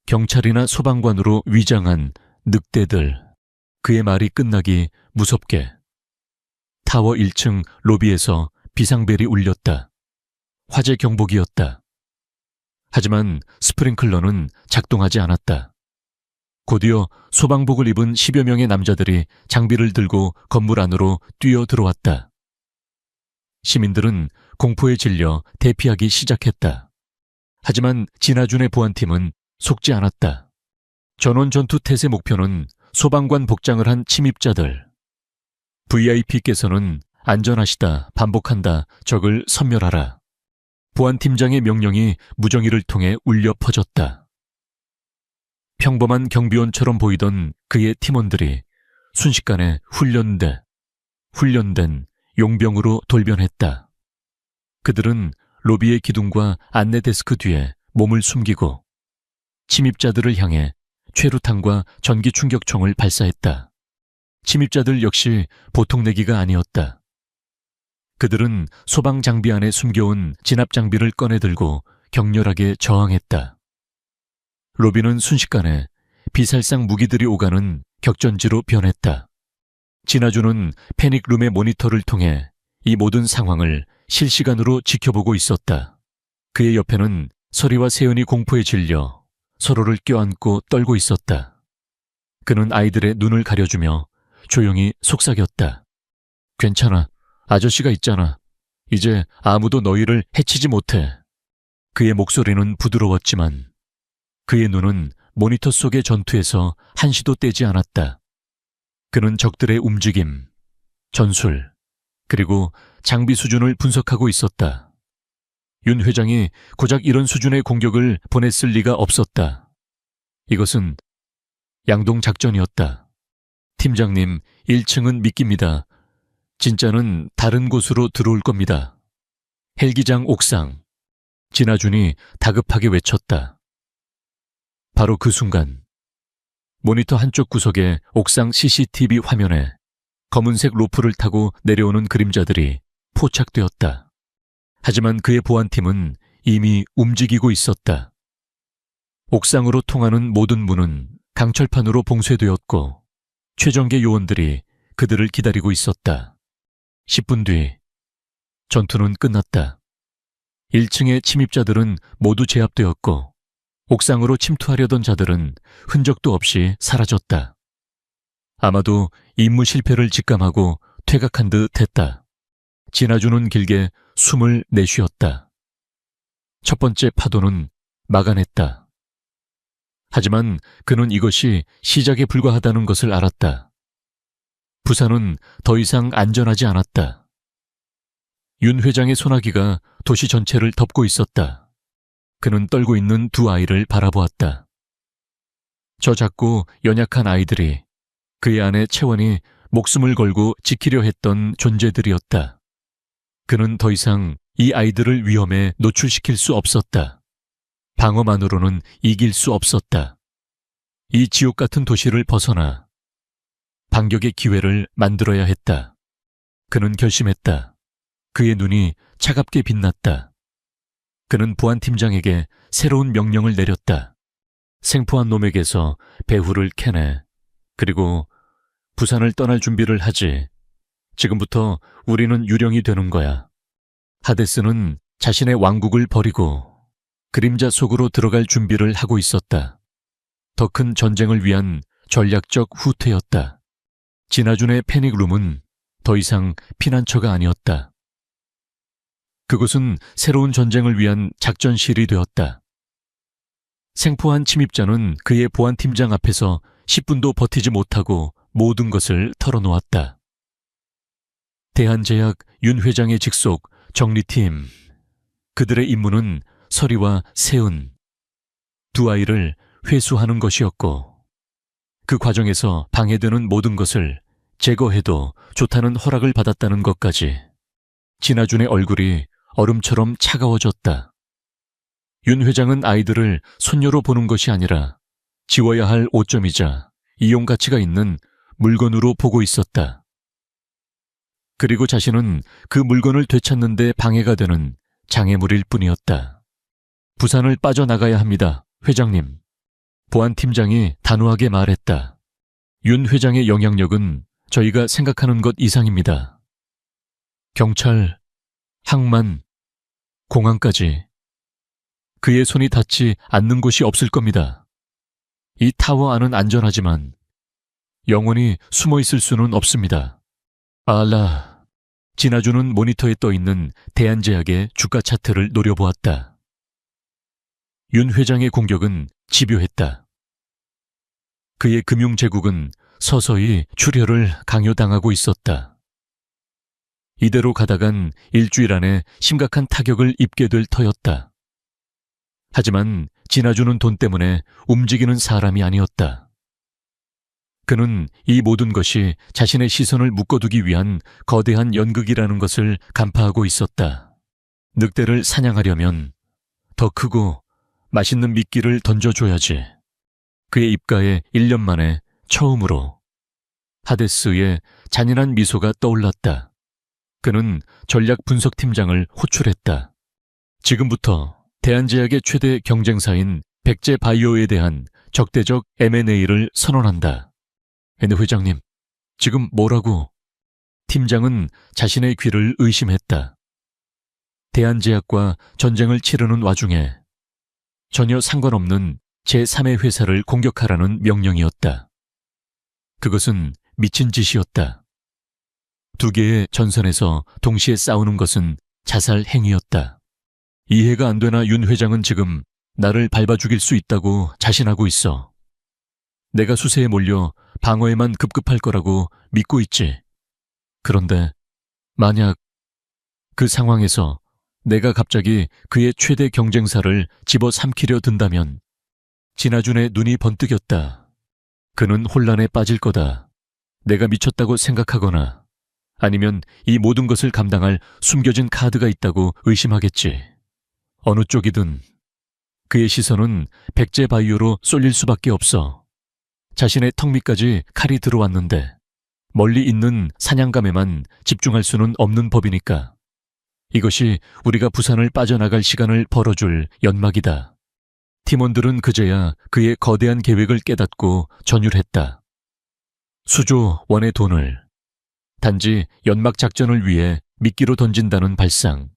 경찰이나 소방관으로 위장한 늑대들. 그의 말이 끝나기 무섭게 타워 1층 로비에서 비상벨이 울렸다. 화재 경보기였다. 하지만 스프링클러는 작동하지 않았다. 곧이어 소방복을 입은 10여 명의 남자들이 장비를 들고 건물 안으로 뛰어 들어왔다. 시민들은 공포에 질려 대피하기 시작했다. 하지만 진아준의 보안팀은 속지 않았다. 전원 전투 태세 목표는 소방관 복장을 한 침입자들. VIP께서는 안전하시다, 반복한다, 적을 섬멸하라. 보안팀장의 명령이 무정의를 통해 울려 퍼졌다. 평범한 경비원처럼 보이던 그의 팀원들이 순식간에 훈련된 용병으로 돌변했다. 그들은 로비의 기둥과 안내 데스크 뒤에 몸을 숨기고 침입자들을 향해 최루탄과 전기 충격총을 발사했다. 침입자들 역시 보통 내기가 아니었다. 그들은 소방 장비 안에 숨겨온 진압 장비를 꺼내 들고 격렬하게 저항했다. 로비는 순식간에 비살상 무기들이 오가는 격전지로 변했다. 진아주는 패닉룸의 모니터를 통해 이 모든 상황을 실시간으로 지켜보고 있었다. 그의 옆에는 서리와 세은이 공포에 질려 서로를 껴안고 떨고 있었다. 그는 아이들의 눈을 가려주며 조용히 속삭였다. 괜찮아. 아저씨가 있잖아. 이제 아무도 너희를 해치지 못해. 그의 목소리는 부드러웠지만 그의 눈은 모니터 속의 전투에서 한시도 떼지 않았다. 그는 적들의 움직임, 전술, 그리고 장비 수준을 분석하고 있었다. 윤 회장이 고작 이런 수준의 공격을 보냈을 리가 없었다. 이것은 양동 작전이었다. 팀장님, 1층은 미끼입니다. 진짜는 다른 곳으로 들어올 겁니다. 헬기장 옥상. 진아준이 다급하게 외쳤다. 바로 그 순간 모니터 한쪽 구석의 옥상 CCTV 화면에 검은색 로프를 타고 내려오는 그림자들이 포착되었다. 하지만 그의 보안팀은 이미 움직이고 있었다. 옥상으로 통하는 모든 문은 강철판으로 봉쇄되었고 최정계 요원들이 그들을 기다리고 있었다. 10분 뒤 전투는 끝났다. 1층의 침입자들은 모두 제압되었고 옥상으로 침투하려던 자들은 흔적도 없이 사라졌다. 아마도 임무 실패를 직감하고 퇴각한 듯 했다. 진아주는 길게 숨을 내쉬었다. 첫 번째 파도는 막아냈다. 하지만 그는 이것이 시작에 불과하다는 것을 알았다. 부산은 더 이상 안전하지 않았다. 윤 회장의 소나기가 도시 전체를 덮고 있었다. 그는 떨고 있는 두 아이를 바라보았다. 저 작고 연약한 아이들이 그의 아내 채원이 목숨을 걸고 지키려 했던 존재들이었다. 그는 더 이상 이 아이들을 위험에 노출시킬 수 없었다. 방어만으로는 이길 수 없었다. 이 지옥 같은 도시를 벗어나 반격의 기회를 만들어야 했다. 그는 결심했다. 그의 눈이 차갑게 빛났다. 그는 보안팀장에게 새로운 명령을 내렸다. 생포한 놈에게서 배후를 캐내. 그리고 부산을 떠날 준비를 하지. 지금부터 우리는 유령이 되는 거야. 하데스는 자신의 왕국을 버리고 그림자 속으로 들어갈 준비를 하고 있었다. 더 큰 전쟁을 위한 전략적 후퇴였다. 진아준의 패닉룸은 더 이상 피난처가 아니었다. 그곳은 새로운 전쟁을 위한 작전실이 되었다. 생포한 침입자는 그의 보안팀장 앞에서 10분도 버티지 못하고 모든 것을 털어놓았다. 대한제약 윤 회장의 직속 정리팀. 그들의 임무는 서리와 세은, 두 아이를 회수하는 것이었고 그 과정에서 방해되는 모든 것을 제거해도 좋다는 허락을 받았다는 것까지. 진아준의 얼굴이 얼음처럼 차가워졌다. 윤 회장은 아이들을 손녀로 보는 것이 아니라 지워야 할 오점이자 이용 가치가 있는 물건으로 보고 있었다. 그리고 자신은 그 물건을 되찾는 데 방해가 되는 장애물일 뿐이었다. 부산을 빠져나가야 합니다, 회장님. 보안팀장이 단호하게 말했다. 윤 회장의 영향력은 저희가 생각하는 것 이상입니다. 경찰, 항만, 공항까지 그의 손이 닿지 않는 곳이 없을 겁니다. 이 타워 안은 안전하지만 영원히 숨어 있을 수는 없습니다. 알라. 진아주는 모니터에 떠있는 대한제약의 주가 차트를 노려보았다. 윤 회장의 공격은 집요했다. 그의 금융제국은 서서히 출혈을 강요당하고 있었다. 이대로 가다간 일주일 안에 심각한 타격을 입게 될 터였다. 하지만 진아주는 돈 때문에 움직이는 사람이 아니었다. 그는 이 모든 것이 자신의 시선을 묶어두기 위한 거대한 연극이라는 것을 간파하고 있었다. 늑대를 사냥하려면 더 크고 맛있는 미끼를 던져줘야지. 그의 입가에 1년 만에 처음으로 하데스의 잔인한 미소가 떠올랐다. 그는 전략 분석팀장을 호출했다. 지금부터 대한제약의 최대 경쟁사인 백제바이오에 대한 적대적 M&A를 선언한다. 회장님, 지금 뭐라고? 팀장은 자신의 귀를 의심했다. 대한제약과 전쟁을 치르는 와중에 전혀 상관없는 제3의 회사를 공격하라는 명령이었다. 그것은 미친 짓이었다. 두 개의 전선에서 동시에 싸우는 것은 자살 행위였다. 이해가 안 되나 윤 회장은 지금 나를 밟아 죽일 수 있다고 자신하고 있어. 내가 수세에 몰려 방어에만 급급할 거라고 믿고 있지. 그런데 만약 그 상황에서 내가 갑자기 그의 최대 경쟁사를 집어삼키려 든다면 진아준의 눈이 번뜩였다. 그는 혼란에 빠질 거다. 내가 미쳤다고 생각하거나 아니면 이 모든 것을 감당할 숨겨진 카드가 있다고 의심하겠지. 어느 쪽이든 그의 시선은 백제바이오로 쏠릴 수밖에 없어. 자신의 턱 밑까지 칼이 들어왔는데 멀리 있는 사냥감에만 집중할 수는 없는 법이니까. 이것이 우리가 부산을 빠져나갈 시간을 벌어줄 연막이다. 팀원들은 그제야 그의 거대한 계획을 깨닫고 전율했다. 수조 원의 돈을 단지 연막 작전을 위해 미끼로 던진다는 발상.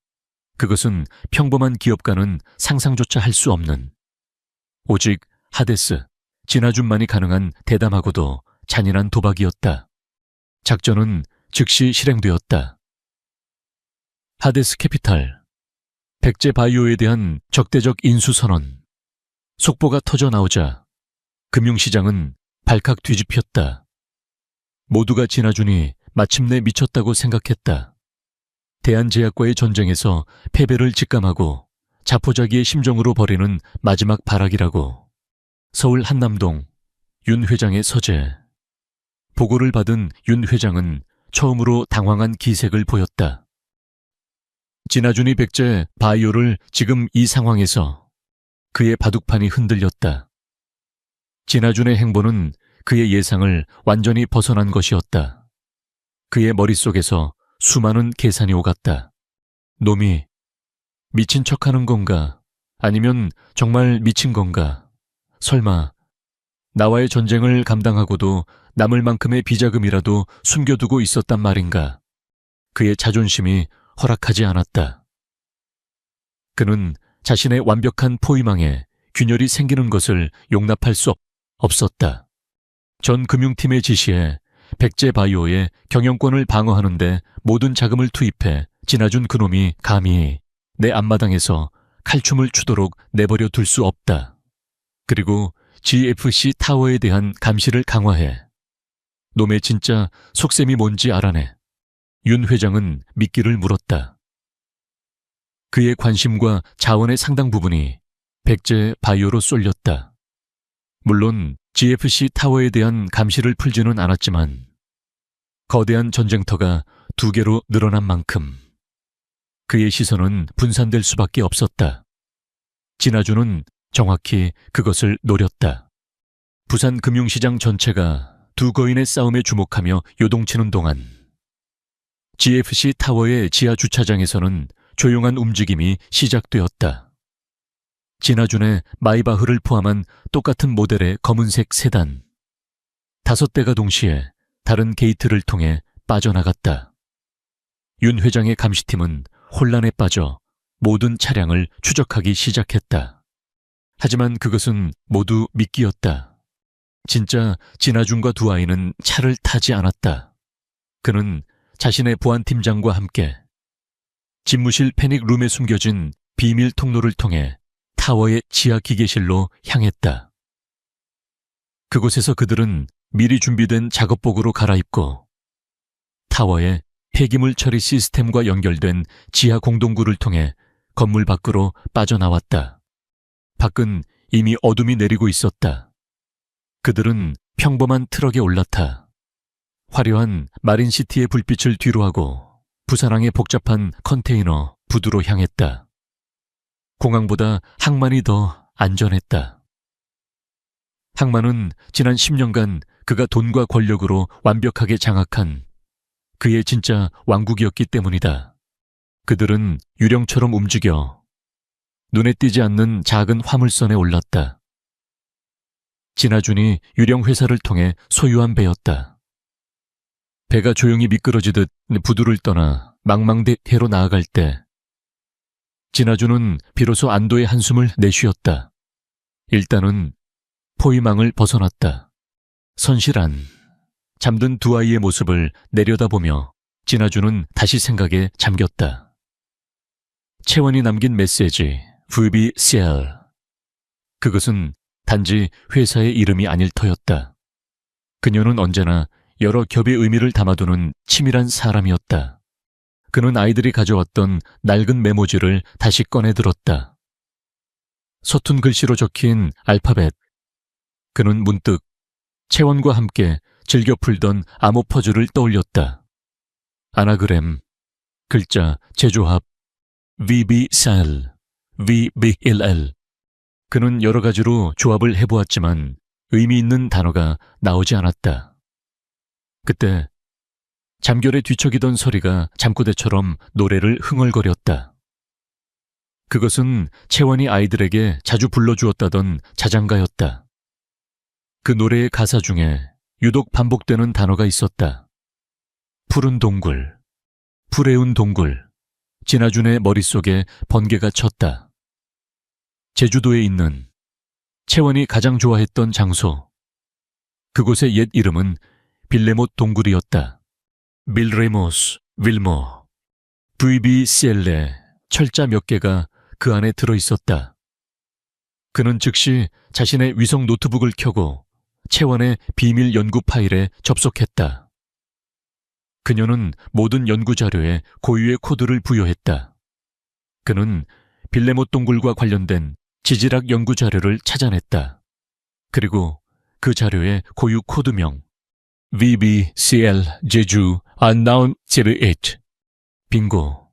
그것은 평범한 기업가는 상상조차 할 수 없는, 오직 하데스, 진아준만이 가능한 대담하고도 잔인한 도박이었다. 작전은 즉시 실행되었다. 하데스 캐피탈, 백제바이오에 대한 적대적 인수선언. 속보가 터져 나오자 금융시장은 발칵 뒤집혔다. 모두가 진아준이 마침내 미쳤다고 생각했다. 대한제약과의 전쟁에서 패배를 직감하고 자포자기의 심정으로 벌이는 마지막 발악이라고. 서울 한남동 윤 회장의 서재. 보고를 받은 윤 회장은 처음으로 당황한 기색을 보였다. 진아준이 백제 바이오를 지금 이 상황에서. 그의 바둑판이 흔들렸다. 진아준의 행보는 그의 예상을 완전히 벗어난 것이었다. 그의 머릿속에서 수많은 계산이 오갔다. 놈이 미친 척하는 건가? 아니면 정말 미친 건가? 설마 나와의 전쟁을 감당하고도 남을 만큼의 비자금이라도 숨겨두고 있었단 말인가? 그의 자존심이 허락하지 않았다. 그는 자신의 완벽한 포위망에 균열이 생기는 것을 용납할 수 없었다. 전 금융팀의 지시에 백제바이오의 경영권을 방어하는데 모든 자금을 투입해 진아준 그놈이 감히 내 앞마당에서 칼춤을 추도록 내버려 둘 수 없다. 그리고 GFC 타워에 대한 감시를 강화해. 놈의 진짜 속셈이 뭔지 알아내. 윤 회장은 미끼를 물었다. 그의 관심과 자원의 상당 부분이 백제바이오로 쏠렸다. 물론 GFC 타워에 대한 감시를 풀지는 않았지만 거대한 전쟁터가 2개로 늘어난 만큼 그의 시선은 분산될 수밖에 없었다. 진아준은 정확히 그것을 노렸다. 부산 금융시장 전체가 두 거인의 싸움에 주목하며 요동치는 동안 GFC 타워의 지하 주차장에서는 조용한 움직임이 시작되었다. 진아준의 마이바흐를 포함한 똑같은 모델의 검은색 세단. 5대가 동시에 다른 게이트를 통해 빠져나갔다. 윤 회장의 감시팀은 혼란에 빠져 모든 차량을 추적하기 시작했다. 하지만 그것은 모두 미끼였다. 진짜 진아준과 두 아이는 차를 타지 않았다. 그는 자신의 보안팀장과 함께 집무실 패닉룸에 숨겨진 비밀 통로를 통해 타워의 지하 기계실로 향했다. 그곳에서 그들은 미리 준비된 작업복으로 갈아입고 타워의 폐기물 처리 시스템과 연결된 지하 공동구를 통해 건물 밖으로 빠져나왔다. 밖은 이미 어둠이 내리고 있었다. 그들은 평범한 트럭에 올라타 화려한 마린시티의 불빛을 뒤로하고 부산항의 복잡한 컨테이너 부두로 향했다. 공항보다 항만이 더 안전했다. 항만은 지난 10년간 그가 돈과 권력으로 완벽하게 장악한 그의 진짜 왕국이었기 때문이다. 그들은 유령처럼 움직여 눈에 띄지 않는 작은 화물선에 올랐다. 진아준이 유령 회사를 통해 소유한 배였다. 배가 조용히 미끄러지듯 부두를 떠나 망망대해로 나아갈 때 진아준은 비로소 안도의 한숨을 내쉬었다. 일단은 포위망을 벗어났다. 선실한 잠든 두 아이의 모습을 내려다보며 진아준은 다시 생각에 잠겼다. 채원이 남긴 메시지 VBCL. 그것은 단지 회사의 이름이 아닐 터였다. 그녀는 언제나 여러 겹의 의미를 담아두는 치밀한 사람이었다. 그는 아이들이 가져왔던 낡은 메모지를 다시 꺼내 들었다. 서툰 글씨로 적힌 알파벳. 그는 문득 채원과 함께 즐겨 풀던 암호 퍼즐을 떠올렸다. 아나그램, 글자, 재조합, VBCL, VBLL. 그는 여러 가지로 조합을 해보았지만 의미 있는 단어가 나오지 않았다. 그때 잠결에 뒤척이던 서리가 잠꼬대처럼 노래를 흥얼거렸다. 그것은 채원이 아이들에게 자주 불러주었다던 자장가였다. 그 노래의 가사 중에 유독 반복되는 단어가 있었다. 푸른 동굴, 푸레운 동굴. 진아준의 머릿속에 번개가 쳤다. 제주도에 있는 채원이 가장 좋아했던 장소. 그곳의 옛 이름은 빌레못 동굴이었다. 빌레모스, 윌모, VBCL에 철자 몇 개가 그 안에 들어있었다. 그는 즉시 자신의 위성 노트북을 켜고 채원의 비밀 연구 파일에 접속했다. 그녀는 모든 연구 자료에 고유의 코드를 부여했다. 그는 빌레못 동굴과 관련된 지질학 연구 자료를 찾아냈다. 그리고 그 자료의 고유 코드명 VBCL 제주 Unknown 08. 빙고.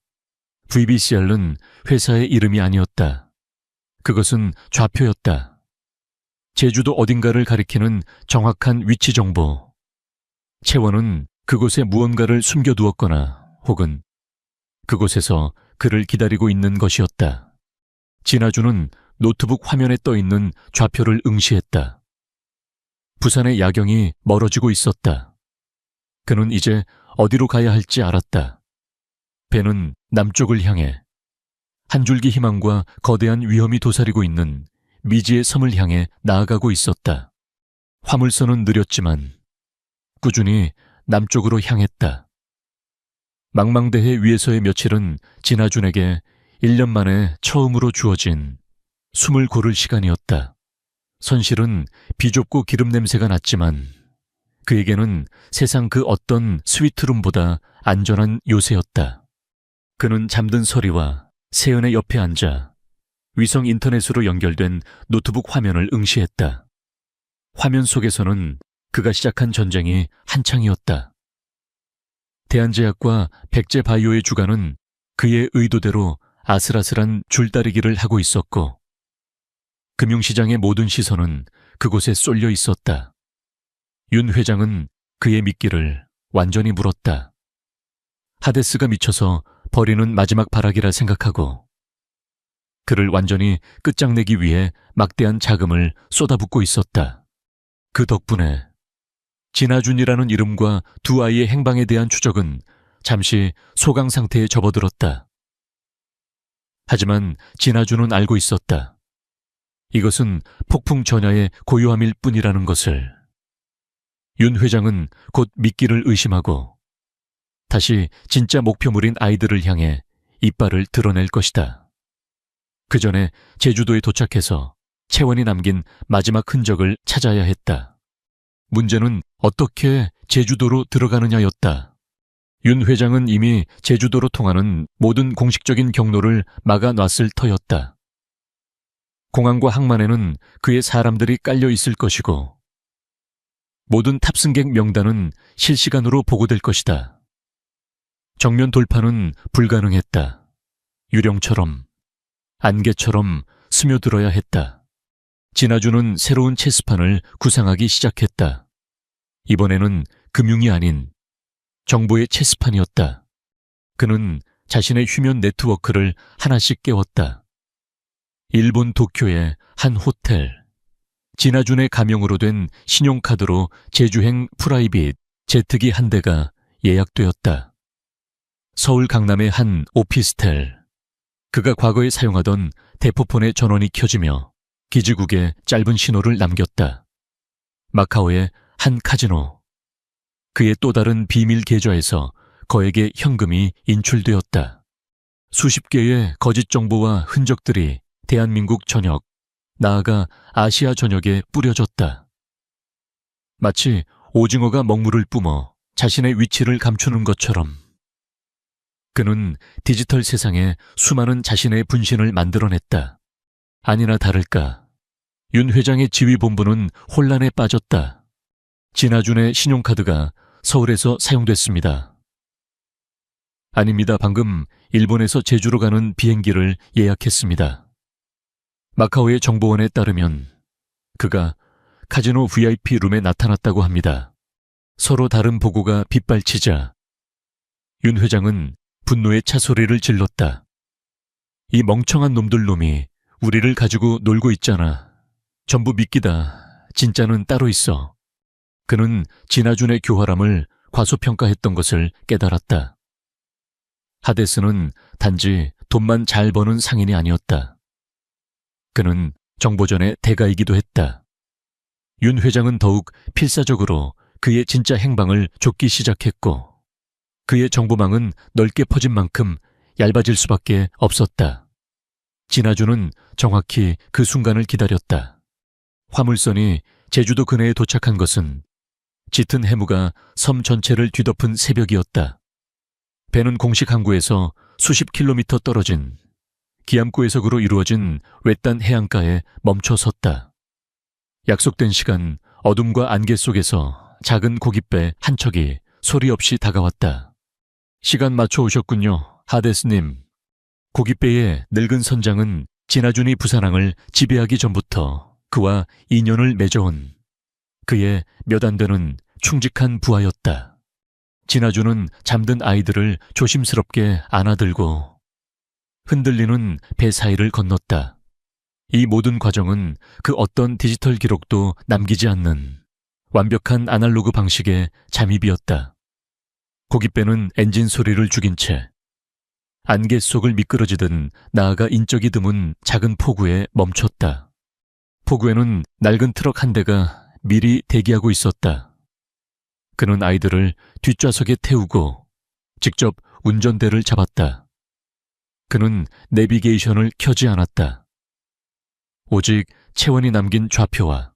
VBCL은 회사의 이름이 아니었다. 그것은 좌표였다. 제주도 어딘가를 가리키는 정확한 위치 정보. 채원은 그곳에 무언가를 숨겨두었거나 혹은 그곳에서 그를 기다리고 있는 것이었다. 진아준은 노트북 화면에 떠있는 좌표를 응시했다. 부산의 야경이 멀어지고 있었다. 그는 이제 어디로 가야 할지 알았다. 배는 남쪽을 향해 한 줄기 희망과 거대한 위험이 도사리고 있는 미지의 섬을 향해 나아가고 있었다. 화물선은 느렸지만 꾸준히 남쪽으로 향했다. 망망대해 위에서의 며칠은 진아준에게 1년 만에 처음으로 주어진 숨을 고를 시간이었다. 선실은 비좁고 기름 냄새가 났지만 그에게는 세상 그 어떤 스위트룸보다 안전한 요새였다. 그는 잠든 서리와 세연의 옆에 앉아 위성 인터넷으로 연결된 노트북 화면을 응시했다. 화면 속에서는 그가 시작한 전쟁이 한창이었다. 대한제약과 백제바이오의 주가는 그의 의도대로 아슬아슬한 줄다리기를 하고 있었고 금융시장의 모든 시선은 그곳에 쏠려 있었다. 윤 회장은 그의 미끼를 완전히 물었다. 하데스가 미쳐서 버리는 마지막 발악이라 생각하고 그를 완전히 끝장내기 위해 막대한 자금을 쏟아붓고 있었다. 그 덕분에 진아준이라는 이름과 두 아이의 행방에 대한 추적은 잠시 소강 상태에 접어들었다. 하지만 진아준은 알고 있었다. 이것은 폭풍 전야의 고요함일 뿐이라는 것을. 윤 회장은 곧 미끼를 의심하고 다시 진짜 목표물인 아이들을 향해 이빨을 드러낼 것이다. 그 전에 제주도에 도착해서 채원이 남긴 마지막 흔적을 찾아야 했다. 문제는 어떻게 제주도로 들어가느냐였다. 윤 회장은 이미 제주도로 통하는 모든 공식적인 경로를 막아놨을 터였다. 공항과 항만에는 그의 사람들이 깔려 있을 것이고 모든 탑승객 명단은 실시간으로 보고될 것이다. 정면 돌파는 불가능했다. 유령처럼, 안개처럼 스며들어야 했다. 진아주는 새로운 체스판을 구상하기 시작했다. 이번에는 금융이 아닌 정보의 체스판이었다. 그는 자신의 휴면 네트워크를 하나씩 깨웠다. 일본 도쿄의 한 호텔, 진아준의 가명으로 된 신용카드로 제주행 프라이빗 제트기 한 대가 예약되었다. 서울 강남의 한 오피스텔, 그가 과거에 사용하던 대포폰의 전원이 켜지며 기지국에 짧은 신호를 남겼다. 마카오의 한 카지노, 그의 또 다른 비밀 계좌에서 거액의 현금이 인출되었다. 수십 개의 거짓 정보와 흔적들이 대한민국 전역, 나아가 아시아 전역에 뿌려졌다. 마치 오징어가 먹물을 뿜어 자신의 위치를 감추는 것처럼 그는 디지털 세상에 수많은 자신의 분신을 만들어냈다. 아니나 다를까 윤 회장의 지휘본부는 혼란에 빠졌다. 진아준의 신용카드가 서울에서 사용됐습니다. 아닙니다. 방금 일본에서 제주로 가는 비행기를 예약했습니다. 마카오의 정보원에 따르면 그가 카지노 VIP 룸에 나타났다고 합니다. 서로 다른 보고가 빗발치자 윤 회장은 분노의 차소리를 질렀다. 이 멍청한 놈이 우리를 가지고 놀고 있잖아. 전부 미끼다. 진짜는 따로 있어. 그는 진아준의 교활함을 과소평가했던 것을 깨달았다. 하데스는 단지 돈만 잘 버는 상인이 아니었다. 그는 정보전의 대가이기도 했다. 윤 회장은 더욱 필사적으로 그의 진짜 행방을 좁기 시작했고 그의 정보망은 넓게 퍼진 만큼 얇아질 수밖에 없었다. 진아준은 정확히 그 순간을 기다렸다. 화물선이 제주도 근해에 도착한 것은 짙은 해무가 섬 전체를 뒤덮은 새벽이었다. 배는 공식 항구에서 수십 킬로미터 떨어진 기암고해석으로 이루어진 외딴 해안가에 멈춰 섰다. 약속된 시간, 어둠과 안개 속에서 작은 고깃배 한 척이 소리 없이 다가왔다. 시간 맞춰 오셨군요, 하데스님. 고깃배의 늙은 선장은 진아준이 부산항을 지배하기 전부터 그와 인연을 맺어온 그의 몇 안 되는 충직한 부하였다. 진아준은 잠든 아이들을 조심스럽게 안아들고 흔들리는 배 사이를 건넜다. 이 모든 과정은 그 어떤 디지털 기록도 남기지 않는 완벽한 아날로그 방식의 잠입이었다. 고깃배는 엔진 소리를 죽인 채 안개 속을 미끄러지듯 나아가 인적이 드문 작은 포구에 멈췄다. 포구에는 낡은 트럭 한 대가 미리 대기하고 있었다. 그는 아이들을 뒷좌석에 태우고 직접 운전대를 잡았다. 그는 내비게이션을 켜지 않았다. 오직 채원이 남긴 좌표와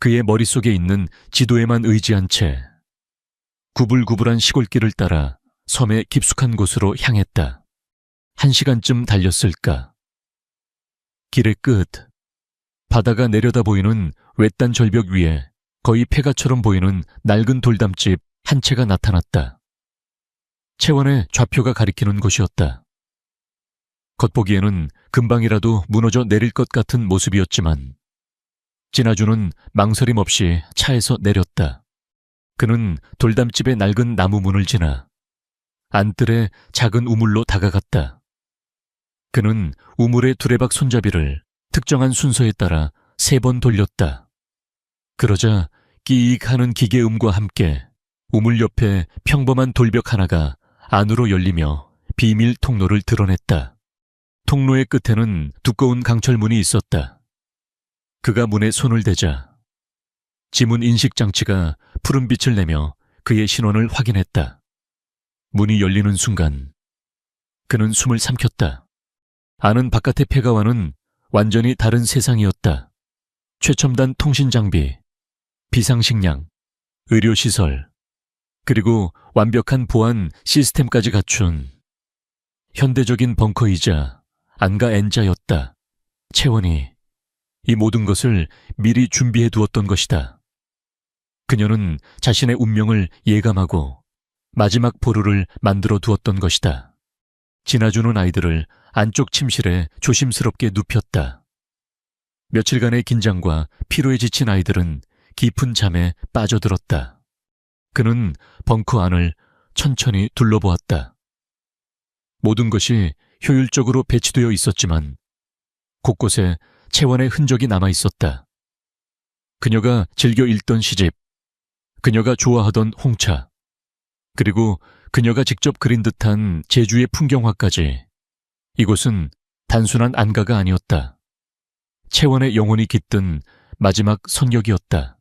그의 머릿속에 있는 지도에만 의지한 채 구불구불한 시골길을 따라 섬의 깊숙한 곳으로 향했다. 1시간쯤 달렸을까. 길의 끝, 바다가 내려다 보이는 외딴 절벽 위에 거의 폐가처럼 보이는 낡은 돌담집 한 채가 나타났다. 채원의 좌표가 가리키는 곳이었다. 겉보기에는 금방이라도 무너져 내릴 것 같은 모습이었지만 진아준은 망설임 없이 차에서 내렸다. 그는 돌담집의 낡은 나무 문을 지나 안뜰의 작은 우물로 다가갔다. 그는 우물의 두레박 손잡이를 특정한 순서에 따라 3번 돌렸다. 그러자 끼익 하는 기계음과 함께 우물 옆에 평범한 돌벽 하나가 안으로 열리며 비밀 통로를 드러냈다. 통로의 끝에는 두꺼운 강철문이 있었다. 그가 문에 손을 대자 지문 인식 장치가 푸른 빛을 내며 그의 신원을 확인했다. 문이 열리는 순간 그는 숨을 삼켰다. 아는 바깥의 폐가와는 완전히 다른 세상이었다. 최첨단 통신 장비, 비상식량, 의료시설, 그리고 완벽한 보안 시스템까지 갖춘 현대적인 벙커이자 안가 N자였다. 채원이 이 모든 것을 미리 준비해 두었던 것이다. 그녀는 자신의 운명을 예감하고 마지막 보루를 만들어 두었던 것이다. 진아주는 아이들을 안쪽 침실에 조심스럽게 눕혔다. 며칠간의 긴장과 피로에 지친 아이들은 깊은 잠에 빠져들었다. 그는 벙커 안을 천천히 둘러보았다. 모든 것이 효율적으로 배치되어 있었지만 곳곳에 채원의 흔적이 남아 있었다. 그녀가 즐겨 읽던 시집, 그녀가 좋아하던 홍차, 그리고 그녀가 직접 그린 듯한 제주의 풍경화까지. 이곳은 단순한 안가가 아니었다. 채원의 영혼이 깃든 마지막 선격이었다.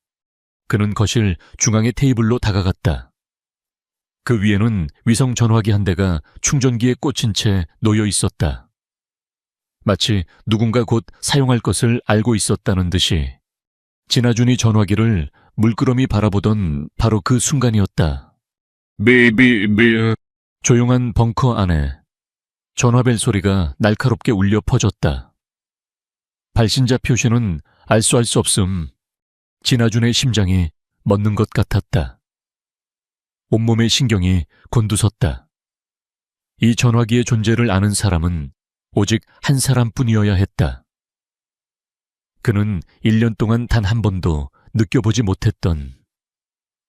그는 거실 중앙의 테이블로 다가갔다. 그 위에는 위성 전화기 한 대가 충전기에 꽂힌 채 놓여 있었다. 마치 누군가 곧 사용할 것을 알고 있었다는 듯이 진아준이 전화기를 물끄러미 바라보던 바로 그 순간이었다. 조용한 벙커 안에 전화벨 소리가 날카롭게 울려 퍼졌다. 발신자 표시는 알 수 없음. 진아준의 심장이 멎는 것 같았다. 온몸의 신경이 곤두섰다. 이 전화기의 존재를 아는 사람은 오직 한 사람뿐이어야 했다. 그는 1년 동안 단 한 번도 느껴보지 못했던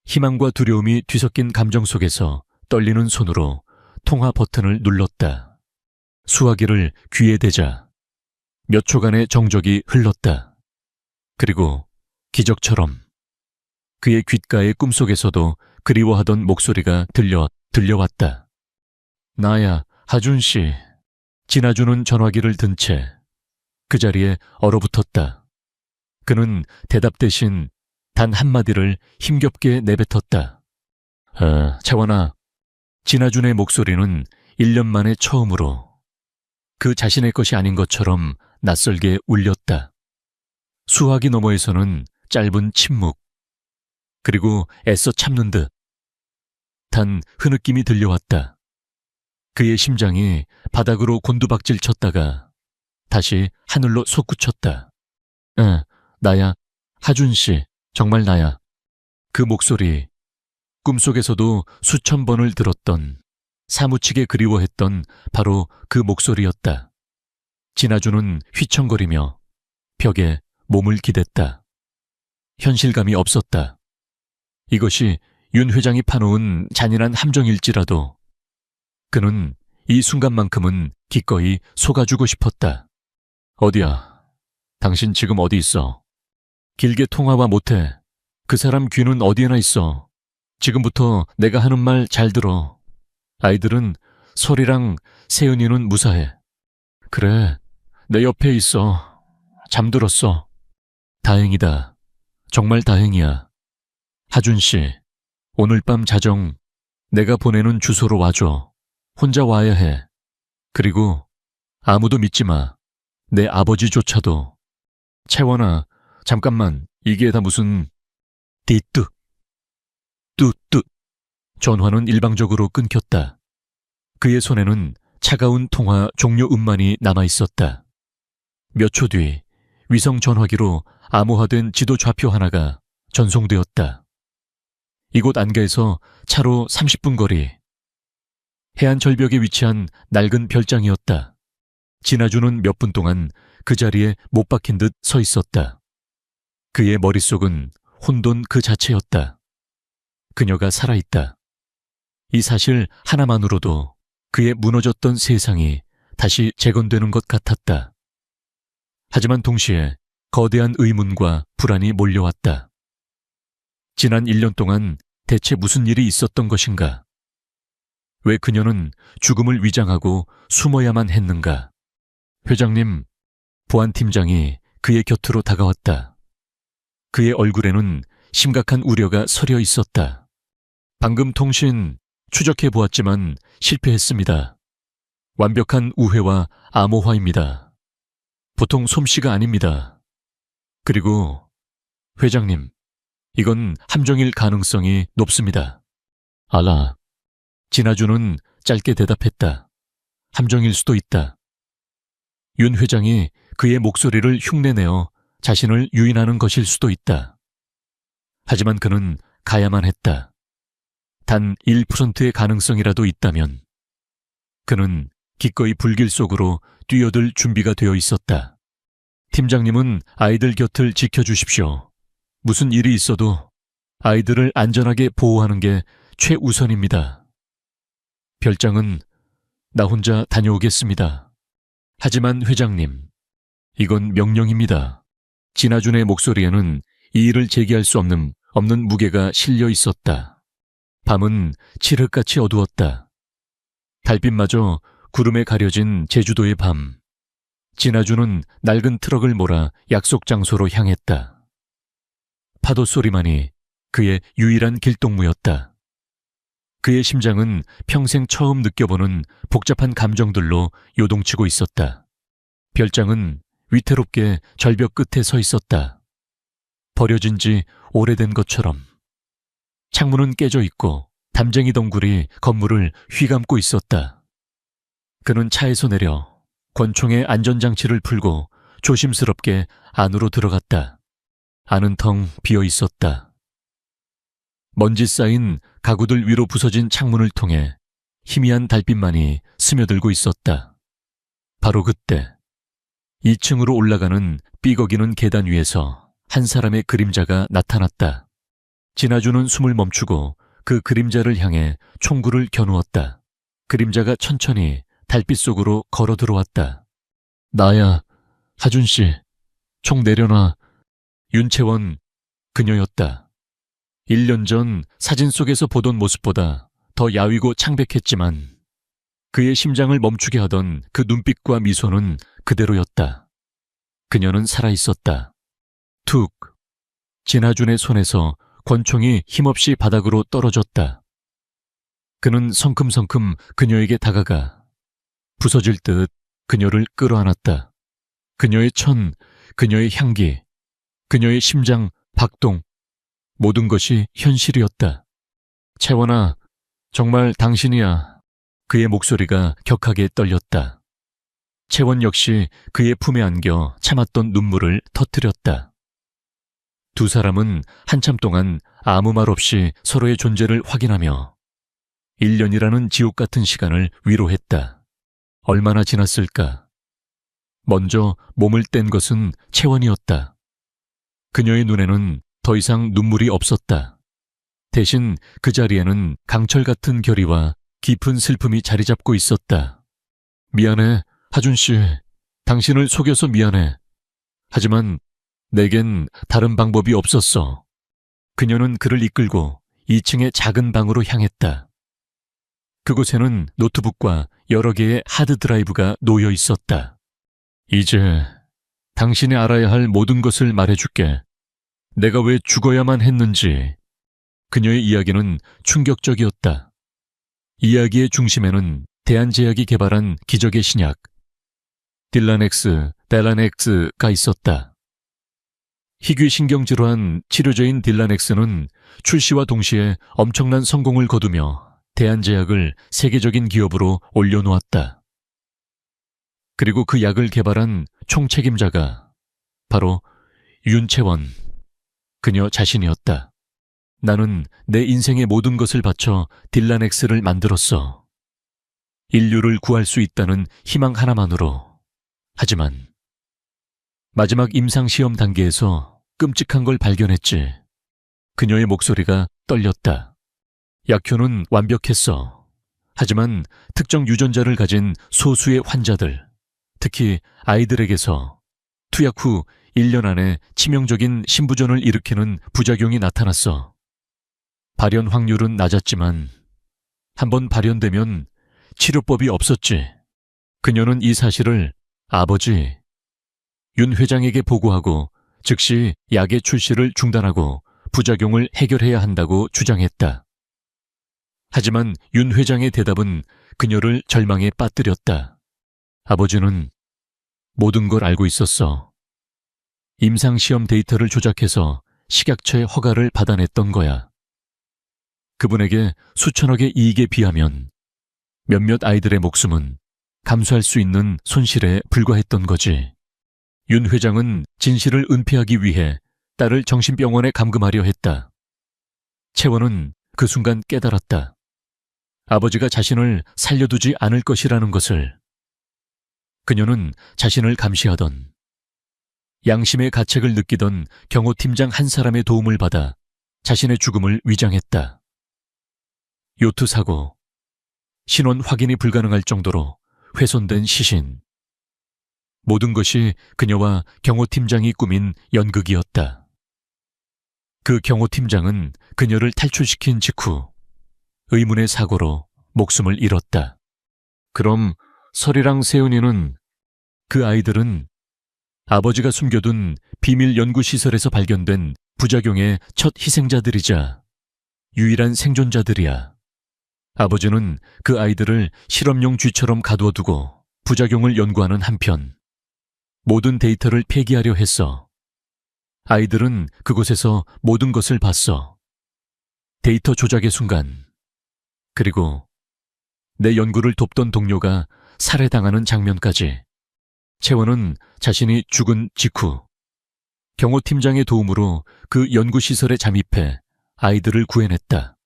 희망과 두려움이 뒤섞인 감정 속에서 떨리는 손으로 통화 버튼을 눌렀다. 수화기를 귀에 대자 몇 초간의 정적이 흘렀다. 그리고 기적처럼 그의 귓가의 꿈속에서도 그리워하던 목소리가 들려왔다. 나야, 하준씨. 진아준은 전화기를 든 채 그 자리에 얼어붙었다. 그는 대답 대신 단 한마디를 힘겹게 내뱉었다. 채원아. 진아준의 목소리는 1년 만에 처음으로 그 자신의 것이 아닌 것처럼 낯설게 울렸다. 수화기 너머에서는 짧은 침묵, 그리고 애써 참는 듯한 흐느낌이 들려왔다. 그의 심장이 바닥으로 곤두박질 쳤다가 다시 하늘로 솟구쳤다. 나야, 하준씨, 정말 나야. 그 목소리, 꿈속에서도 수천 번을 들었던, 사무치게 그리워했던 바로 그 목소리였다. 진아준은 휘청거리며 벽에 몸을 기댔다. 현실감이 없었다. 이것이 윤 회장이 파놓은 잔인한 함정일지라도 그는 이 순간만큼은 기꺼이 속아주고 싶었다. 어디야? 당신 지금 어디 있어? 길게 통화와 못해. 그 사람 귀는 어디에나 있어. 지금부터 내가 하는 말 잘 들어. 아이들은 설이랑 세은이는 무사해. 그래, 내 옆에 있어. 잠들었어. 다행이다. 정말 다행이야. 하준씨, 오늘 밤 자정 내가 보내는 주소로 와줘. 혼자 와야 해. 그리고 아무도 믿지 마. 내 아버지조차도. 채원아, 잠깐만. 이게 다 무슨... 띠뚜. 뚜뚜. 전화는 일방적으로 끊겼다. 그의 손에는 차가운 통화 종료 음만이 남아있었다. 몇 초 뒤 위성 전화기로 암호화된 지도 좌표 하나가 전송되었다. 이곳 안가에서 차로 30분 거리. 해안 절벽에 위치한 낡은 별장이었다. 진아준은 몇 분 동안 그 자리에 못 박힌 듯 서 있었다. 그의 머릿속은 혼돈 그 자체였다. 그녀가 살아있다. 이 사실 하나만으로도 그의 무너졌던 세상이 다시 재건되는 것 같았다. 하지만 동시에 거대한 의문과 불안이 몰려왔다. 지난 1년 동안 대체 무슨 일이 있었던 것인가? 왜 그녀는 죽음을 위장하고 숨어야만 했는가? 회장님, 보안팀장이 그의 곁으로 다가왔다. 그의 얼굴에는 심각한 우려가 서려 있었다. 방금 통신 추적해 보았지만 실패했습니다. 완벽한 우회와 암호화입니다. 보통 솜씨가 아닙니다. 그리고 회장님, 이건 함정일 가능성이 높습니다. 알아. 진아준은 짧게 대답했다. 함정일 수도 있다. 윤 회장이 그의 목소리를 흉내내어 자신을 유인하는 것일 수도 있다. 하지만 그는 가야만 했다. 단 1%의 가능성이라도 있다면 그는 기꺼이 불길 속으로 뛰어들 준비가 되어 있었다. 팀장님은 아이들 곁을 지켜주십시오. 무슨 일이 있어도 아이들을 안전하게 보호하는 게 최우선입니다. 별장은 나 혼자 다녀오겠습니다. 하지만 회장님, 이건 명령입니다. 진아준의 목소리에는 이 일을 제기할 수 없는 무게가 실려 있었다. 밤은 칠흑같이 어두웠다. 달빛마저 구름에 가려진 제주도의 밤. 진아준은 낡은 트럭을 몰아 약속 장소로 향했다. 파도 소리만이 그의 유일한 길동무였다. 그의 심장은 평생 처음 느껴보는 복잡한 감정들로 요동치고 있었다. 별장은 위태롭게 절벽 끝에 서 있었다. 버려진 지 오래된 것처럼. 창문은 깨져 있고 담쟁이 덩굴이 건물을 휘감고 있었다. 그는 차에서 내려 권총의 안전장치를 풀고 조심스럽게 안으로 들어갔다. 안은 텅 비어 있었다. 먼지 쌓인 가구들 위로 부서진 창문을 통해 희미한 달빛만이 스며들고 있었다. 바로 그때 2층으로 올라가는 삐걱이는 계단 위에서 한 사람의 그림자가 나타났다. 진아준은 숨을 멈추고 그 그림자를 향해 총구를 겨누었다. 그림자가 천천히 달빛 속으로 걸어 들어왔다. 나야, 하준씨, 총 내려놔. 윤채원, 그녀였다. 1년 전 사진 속에서 보던 모습보다 더 야위고 창백했지만 그의 심장을 멈추게 하던 그 눈빛과 미소는 그대로였다. 그녀는 살아있었다. 툭! 진아준의 손에서 권총이 힘없이 바닥으로 떨어졌다. 그는 성큼성큼 그녀에게 다가가 부서질 듯 그녀를 끌어안았다. 그녀의 천, 그녀의 향기, 그녀의 심장 박동, 모든 것이 현실이었다. 채원아, 정말 당신이야. 그의 목소리가 격하게 떨렸다. 채원 역시 그의 품에 안겨 참았던 눈물을 터뜨렸다. 두 사람은 한참 동안 아무 말 없이 서로의 존재를 확인하며 1년이라는 지옥 같은 시간을 위로했다. 얼마나 지났을까? 먼저 몸을 뗀 것은 채원이었다. 그녀의 눈에는 더 이상 눈물이 없었다. 대신 그 자리에는 강철 같은 결의와 깊은 슬픔이 자리 잡고 있었다. 미안해, 하준씨. 당신을 속여서 미안해. 하지만 내겐 다른 방법이 없었어. 그녀는 그를 이끌고 2층의 작은 방으로 향했다. 그곳에는 노트북과 여러 개의 하드 드라이브가 놓여 있었다. 이제 당신이 알아야 할 모든 것을 말해줄게. 내가 왜 죽어야만 했는지. 그녀의 이야기는 충격적이었다. 이야기의 중심에는 대한제약이 개발한 기적의 신약 딜라넥스가 있었다. 희귀신경질환 치료제인 딜라넥스는 출시와 동시에 엄청난 성공을 거두며 대한제약을 세계적인 기업으로 올려놓았다. 그리고 그 약을 개발한 총책임자가 바로 윤채원, 그녀 자신이었다. 나는 내 인생의 모든 것을 바쳐 딜라넥스를 만들었어. 인류를 구할 수 있다는 희망 하나만으로. 하지만 마지막 임상시험 단계에서 끔찍한 걸 발견했지. 그녀의 목소리가 떨렸다. 약효는 완벽했어. 하지만 특정 유전자를 가진 소수의 환자들, 특히 아이들에게서 투약 후 1년 안에 치명적인 신부전을 일으키는 부작용이 나타났어. 발현 확률은 낮았지만 한번 발현되면 치료법이 없었지. 그녀는 이 사실을 아버지 윤 회장에게 보고하고 즉시 약의 출시를 중단하고 부작용을 해결해야 한다고 주장했다. 하지만 윤 회장의 대답은 그녀를 절망에 빠뜨렸다. 아버지는 모든 걸 알고 있었어. 임상시험 데이터를 조작해서 식약처의 허가를 받아냈던 거야. 그분에게 수천억의 이익에 비하면 몇몇 아이들의 목숨은 감수할 수 있는 손실에 불과했던 거지. 윤 회장은 진실을 은폐하기 위해 딸을 정신병원에 감금하려 했다. 채원은 그 순간 깨달았다. 아버지가 자신을 살려두지 않을 것이라는 것을. 그녀는 자신을 감시하던 양심의 가책을 느끼던 경호팀장 한 사람의 도움을 받아 자신의 죽음을 위장했다. 요트 사고, 신원 확인이 불가능할 정도로 훼손된 시신. 모든 것이 그녀와 경호팀장이 꾸민 연극이었다. 그 경호팀장은 그녀를 탈출시킨 직후 의문의 사고로 목숨을 잃었다. 그럼 설이랑 세은이는, 그 아이들은 아버지가 숨겨둔 비밀 연구시설에서 발견된 부작용의 첫 희생자들이자 유일한 생존자들이야. 아버지는 그 아이들을 실험용 쥐처럼 가두어두고 부작용을 연구하는 한편 모든 데이터를 폐기하려 했어. 아이들은 그곳에서 모든 것을 봤어. 데이터 조작의 순간, 그리고 내 연구를 돕던 동료가 살해당하는 장면까지. 채원은 자신이 죽은 직후 경호팀장의 도움으로 그 연구시설에 잠입해 아이들을 구해냈다.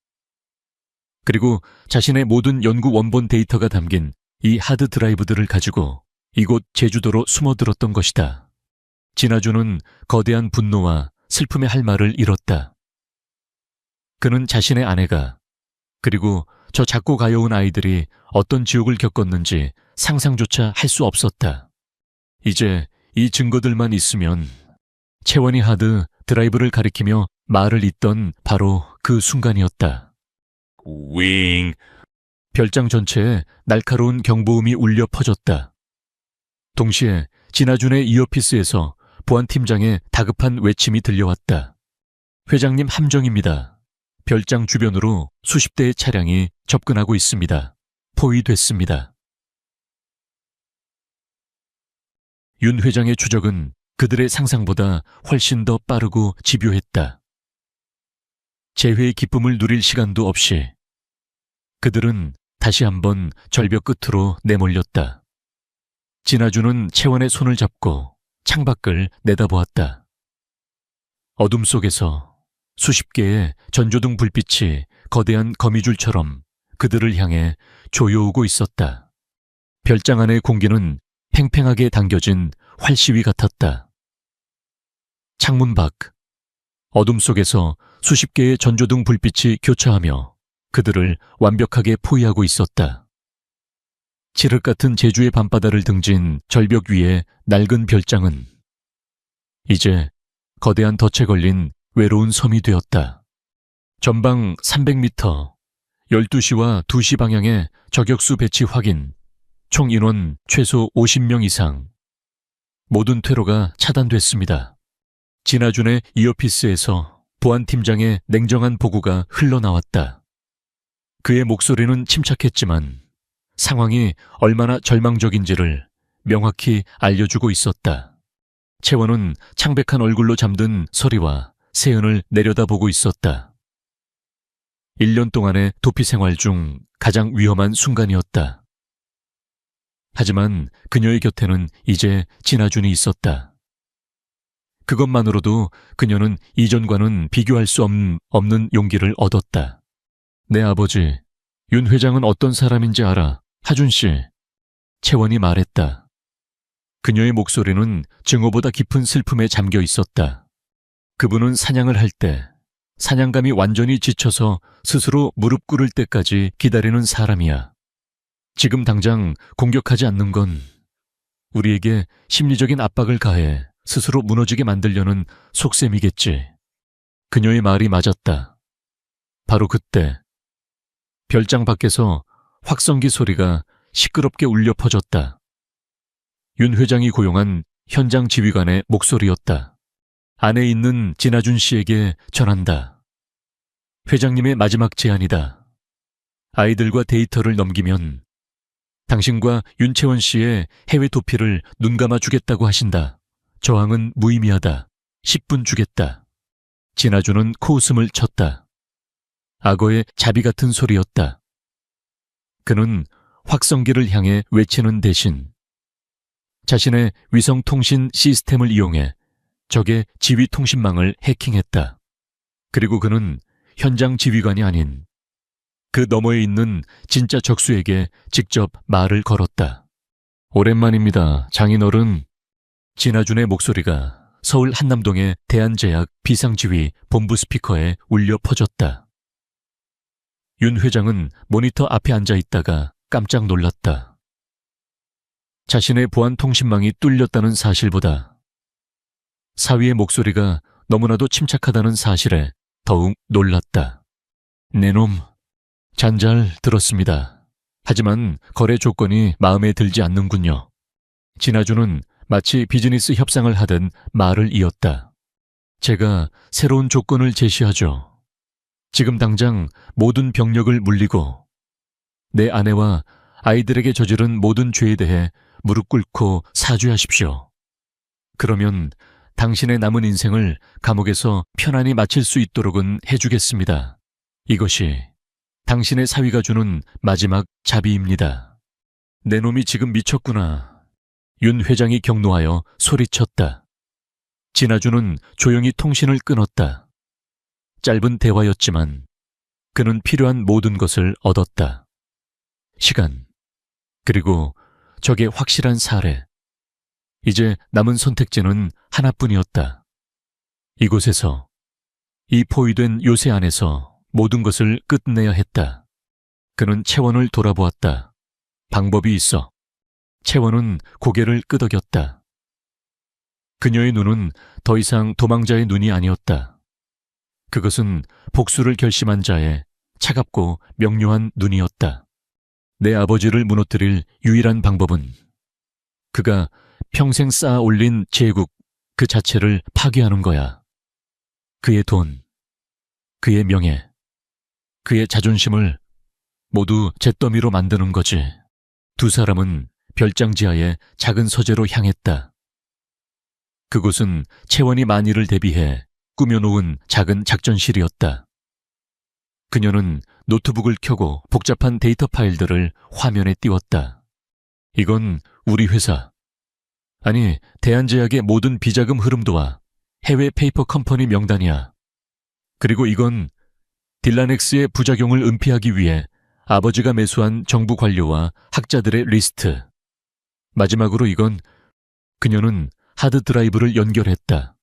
그리고 자신의 모든 연구 원본 데이터가 담긴 이 하드 드라이브들을 가지고 이곳 제주도로 숨어들었던 것이다. 진아주는 거대한 분노와 슬픔의 할 말을 잃었다. 그는 자신의 아내가, 그리고 저 작고 가여운 아이들이 어떤 지옥을 겪었는지 상상조차 할 수 없었다. 이제 이 증거들만 있으면. 채원이 하드 드라이브를 가리키며 말을 잇던 바로 그 순간이었다. 윙! 별장 전체에 날카로운 경보음이 울려 퍼졌다. 동시에 진아준의 이어피스에서 보안팀장의 다급한 외침이 들려왔다. 회장님 함정입니다. 별장 주변으로 수십 대의 차량이 접근하고 있습니다. 포위됐습니다. 윤 회장의 추적은 그들의 상상보다 훨씬 더 빠르고 집요했다. 재회의 기쁨을 누릴 시간도 없이 그들은 다시 한번 절벽 끝으로 내몰렸다. 진아주는 채원의 손을 잡고 창밖을 내다보았다. 어둠 속에서 수십 개의 전조등 불빛이 거대한 거미줄처럼 그들을 향해 조여오고 있었다. 별장 안의 공기는 팽팽하게 당겨진 활시위 같았다. 창문 밖, 어둠 속에서 수십 개의 전조등 불빛이 교차하며 그들을 완벽하게 포위하고 있었다. 칠흑 같은 제주의 밤바다를 등진 절벽 위의 낡은 별장은 이제 거대한 덫에 걸린 외로운 섬이 되었다. 전방 300m, 12시와 2시 방향의 저격수 배치 확인, 총 인원 최소 50명 이상. 모든 퇴로가 차단됐습니다. 진아준의 이어피스에서 보안팀장의 냉정한 보고가 흘러나왔다. 그의 목소리는 침착했지만 상황이 얼마나 절망적인지를 명확히 알려주고 있었다. 채원은 창백한 얼굴로 잠든 설이와 세은을 내려다보고 있었다. 1년 동안의 도피 생활 중 가장 위험한 순간이었다. 하지만 그녀의 곁에는 이제 진아준이 있었다. 그것만으로도 그녀는 이전과는 비교할 수 없는 용기를 얻었다. 내 아버지, 윤 회장은 어떤 사람인지 알아, 하준 씨. 채원이 말했다. 그녀의 목소리는 증오보다 깊은 슬픔에 잠겨 있었다. 그분은 사냥을 할 때, 사냥감이 완전히 지쳐서 스스로 무릎 꿇을 때까지 기다리는 사람이야. 지금 당장 공격하지 않는 건 우리에게 심리적인 압박을 가해 스스로 무너지게 만들려는 속셈이겠지. 그녀의 말이 맞았다. 바로 그때 별장 밖에서 확성기 소리가 시끄럽게 울려 퍼졌다. 윤 회장이 고용한 현장 지휘관의 목소리였다. 안에 있는 진아준 씨에게 전한다. 회장님의 마지막 제안이다. 아이들과 데이터를 넘기면 당신과 윤채원 씨의 해외 도피를 눈감아 주겠다고 하신다. 저항은 무의미하다. 10분 주겠다. 진아준은 코웃음을 쳤다. 악어의 자비 같은 소리였다. 그는 확성기를 향해 외치는 대신 자신의 위성통신 시스템을 이용해 적의 지휘통신망을 해킹했다. 그리고 그는 현장 지휘관이 아닌 그 너머에 있는 진짜 적수에게 직접 말을 걸었다. 오랜만입니다, 장인어른. 진아준의 목소리가 서울 한남동의 대한제약 비상지휘 본부 스피커에 울려 퍼졌다. 윤 회장은 모니터 앞에 앉아 있다가 깜짝 놀랐다. 자신의 보안 통신망이 뚫렸다는 사실보다 사위의 목소리가 너무나도 침착하다는 사실에 더욱 놀랐다. 내놈, 잔잘 들었습니다. 하지만 거래 조건이 마음에 들지 않는군요. 진아주는 마치 비즈니스 협상을 하듯 말을 이었다. 제가 새로운 조건을 제시하죠. 지금 당장 모든 병력을 물리고 내 아내와 아이들에게 저지른 모든 죄에 대해 무릎 꿇고 사죄하십시오. 그러면 당신의 남은 인생을 감옥에서 편안히 마칠 수 있도록은 해주겠습니다. 이것이 당신의 사위가 주는 마지막 자비입니다. 내 놈이 지금 미쳤구나. 윤 회장이 격노하여 소리쳤다. 진아주는 조용히 통신을 끊었다. 짧은 대화였지만 그는 필요한 모든 것을 얻었다. 시간, 그리고 적의 확실한 사례. 이제 남은 선택지는 하나뿐이었다. 이곳에서, 이 포위된 요새 안에서 모든 것을 끝내야 했다. 그는 채원을 돌아보았다. 방법이 있어. 채원은 고개를 끄덕였다. 그녀의 눈은 더 이상 도망자의 눈이 아니었다. 그것은 복수를 결심한 자의 차갑고 명료한 눈이었다. 내 아버지를 무너뜨릴 유일한 방법은 그가 평생 쌓아 올린 제국 그 자체를 파괴하는 거야. 그의 돈, 그의 명예, 그의 자존심을 모두 잿더미로 만드는 거지. 두 사람은 별장지하의 작은 서재로 향했다. 그곳은 채원이 만일을 대비해 꾸며놓은 작은 작전실이었다. 그녀는 노트북을 켜고 복잡한 데이터 파일들을 화면에 띄웠다. 이건 우리 회사, 아니 대한제약의 모든 비자금 흐름도와 해외 페이퍼 컴퍼니 명단이야. 그리고 이건 딜라넥스의 부작용을 은폐하기 위해 아버지가 매수한 정부 관료와 학자들의 리스트. 마지막으로 이건 그녀는 하드 드라이브를 연결했다.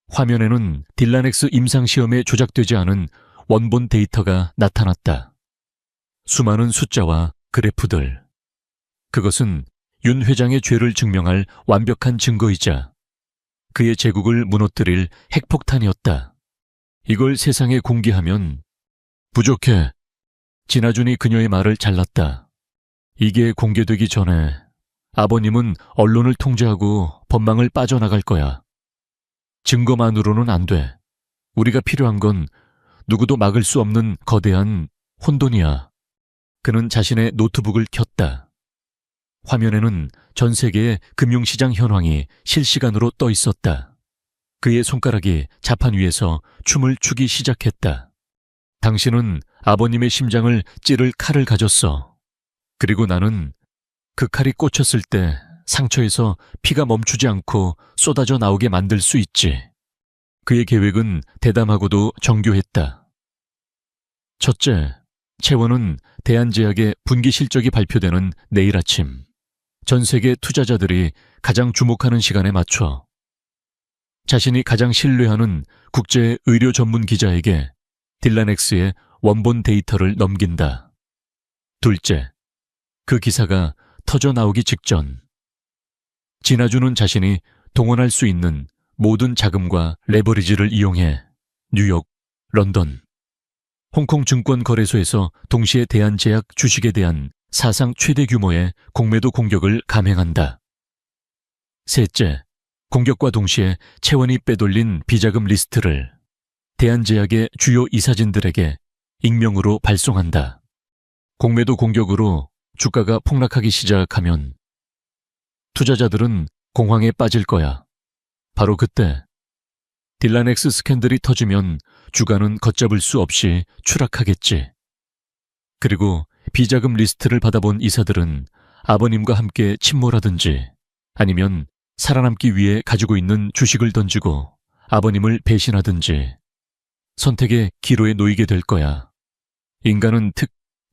화면에는 딜라넥스 임상시험에 조작되지 않은 원본 데이터가 나타났다. 수많은 숫자와 그래프들. 그것은 윤 회장의 죄를 증명할 완벽한 증거이자 그의 제국을 무너뜨릴 핵폭탄이었다. 이걸 세상에 공개하면 부족해. 진아준이 그녀의 말을 잘랐다. 이게 공개되기 전에 아버님은 언론을 통제하고 법망을 빠져나갈 거야. 증거만으로는 안 돼. 우리가 필요한 건 누구도 막을 수 없는 거대한 혼돈이야. 그는 자신의 노트북을 켰다. 화면에는 전 세계의 금융시장 현황이 실시간으로 떠 있었다. 그의 손가락이 자판 위에서 춤을 추기 시작했다. 당신은 아버님의 심장을 찌를 칼을 가졌어. 그리고 나는 그 칼이 꽂혔을 때 상처에서 피가 멈추지 않고 쏟아져 나오게 만들 수 있지. 그의 계획은 대담하고도 정교했다. 첫째, 채원은 대한제약의 분기 실적이 발표되는 내일 아침, 전 세계 투자자들이 가장 주목하는 시간에 맞춰 자신이 가장 신뢰하는 국제 의료 전문 기자에게 딜라넥스의 원본 데이터를 넘긴다. 둘째, 그 기사가 터져 나오기 직전 진아주는 자신이 동원할 수 있는 모든 자금과 레버리지를 이용해 뉴욕, 런던, 홍콩 증권거래소에서 동시에 대한제약 주식에 대한 사상 최대 규모의 공매도 공격을 감행한다. 셋째, 공격과 동시에 채원이 빼돌린 비자금 리스트를 대한제약의 주요 이사진들에게 익명으로 발송한다. 공매도 공격으로 주가가 폭락하기 시작하면 투자자들은 공황에 빠질 거야. 바로 그때 딜라넥스 스캔들이 터지면 주가는 걷잡을 수 없이 추락하겠지. 그리고 비자금 리스트를 받아본 이사들은 아버님과 함께 침몰하든지 아니면 살아남기 위해 가지고 있는 주식을 던지고 아버님을 배신하든지 선택의 기로에 놓이게 될 거야. 인간은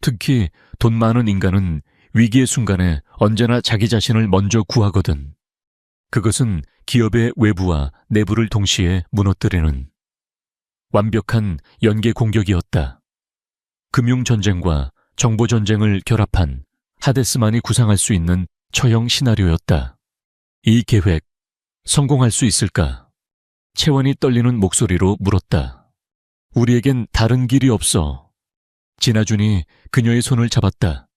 특히 돈 많은 인간은 위기의 순간에 언제나 자기 자신을 먼저 구하거든. 그것은 기업의 외부와 내부를 동시에 무너뜨리는 완벽한 연계 공격이었다. 금융전쟁과 정보전쟁을 결합한 하데스만이 구상할 수 있는 처형 시나리오였다. 이 계획, 성공할 수 있을까? 채원이 떨리는 목소리로 물었다. 우리에겐 다른 길이 없어. 진아준이 그녀의 손을 잡았다.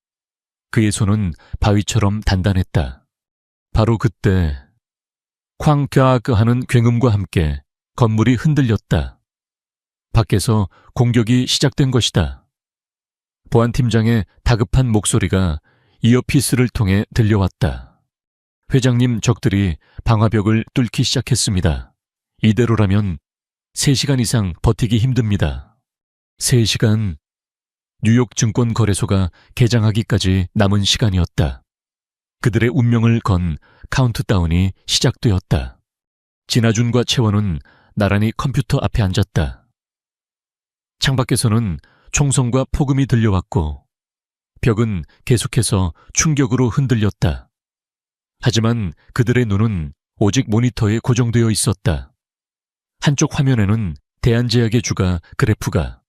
그의 손은 바위처럼 단단했다. 바로 그때 쾅꺅 하는 굉음과 함께 건물이 흔들렸다. 밖에서 공격이 시작된 것이다. 보안팀장의 다급한 목소리가 이어피스를 통해 들려왔다. 회장님 적들이 방화벽을 뚫기 시작했습니다. 이대로라면 3시간 이상 버티기 힘듭니다. 3시간. 뉴욕 증권거래소가 개장하기까지 남은 시간이었다. 그들의 운명을 건 카운트다운이 시작되었다. 진아준과 채원은 나란히 컴퓨터 앞에 앉았다. 창밖에서는 총성과 폭음이 들려왔고 벽은 계속해서 충격으로 흔들렸다. 하지만 그들의 눈은 오직 모니터에 고정되어 있었다. 한쪽 화면에는 대한제약의 주가 그래프가,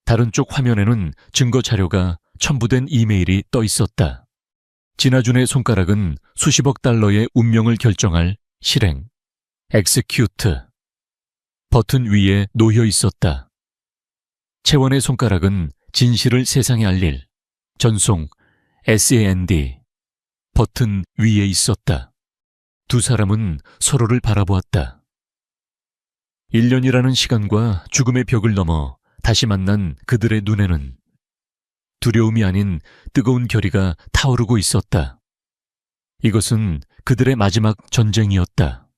다른 쪽 화면에는 증거 자료가 첨부된 이메일이 떠 있었다. 진아준의 손가락은 수십억 달러의 운명을 결정할 실행, execute 버튼 위에 놓여 있었다. 채원의 손가락은 진실을 세상에 알릴 전송, SAND 버튼 위에 있었다. 두 사람은 서로를 바라보았다. 1년이라는 시간과 죽음의 벽을 넘어 다시 만난 그들의 눈에는 두려움이 아닌 뜨거운 결의가 타오르고 있었다. 이것은 그들의 마지막 전쟁이었다.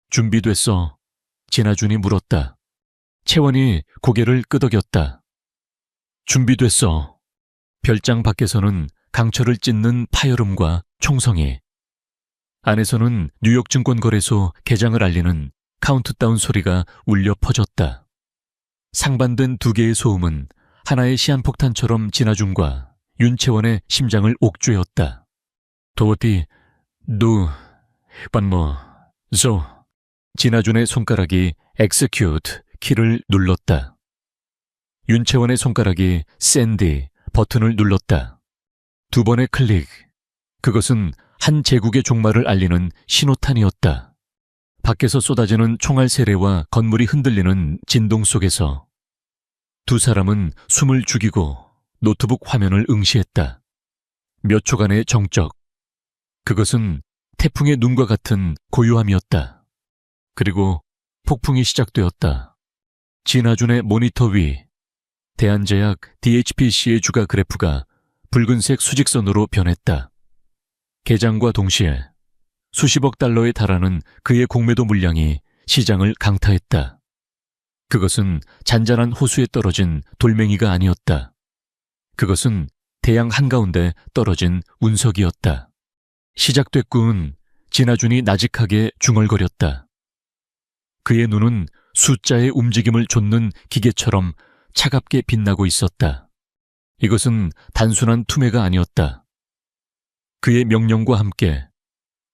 준비됐어? 진아준이 물었다. 채원이 고개를 끄덕였다. 준비됐어. 별장 밖에서는 강철을 찢는 파열음과 총성이, 안에서는 뉴욕 증권거래소 개장을 알리는 카운트다운 소리가 울려 퍼졌다. 상반된 2개의 소음은 하나의 시한폭탄처럼 진아준과 윤채원의 심장을 옥죄었다. 도어티, 누, 반모, 조. 진아준의 손가락이 execute 키를 눌렀다. 윤채원의 손가락이 send 버튼을 눌렀다. 2번의 클릭. 그것은 한 제국의 종말을 알리는 신호탄이었다. 밖에서 쏟아지는 총알 세례와 건물이 흔들리는 진동 속에서 두 사람은 숨을 죽이고 노트북 화면을 응시했다. 몇 초간의 정적. 그것은 태풍의 눈과 같은 고요함이었다. 그리고 폭풍이 시작되었다. 진아준의 모니터 위, 대한제약 DHPC의 주가 그래프가 붉은색 수직선으로 변했다. 개장과 동시에 수십억 달러에 달하는 그의 공매도 물량이 시장을 강타했다. 그것은 잔잔한 호수에 떨어진 돌멩이가 아니었다. 그것은 대양 한가운데 떨어진 운석이었다. 시작됐군. 진아준이 나직하게 중얼거렸다. 그의 눈은 숫자의 움직임을 좇는 기계처럼 차갑게 빛나고 있었다. 이것은 단순한 투매가 아니었다. 그의 명령과 함께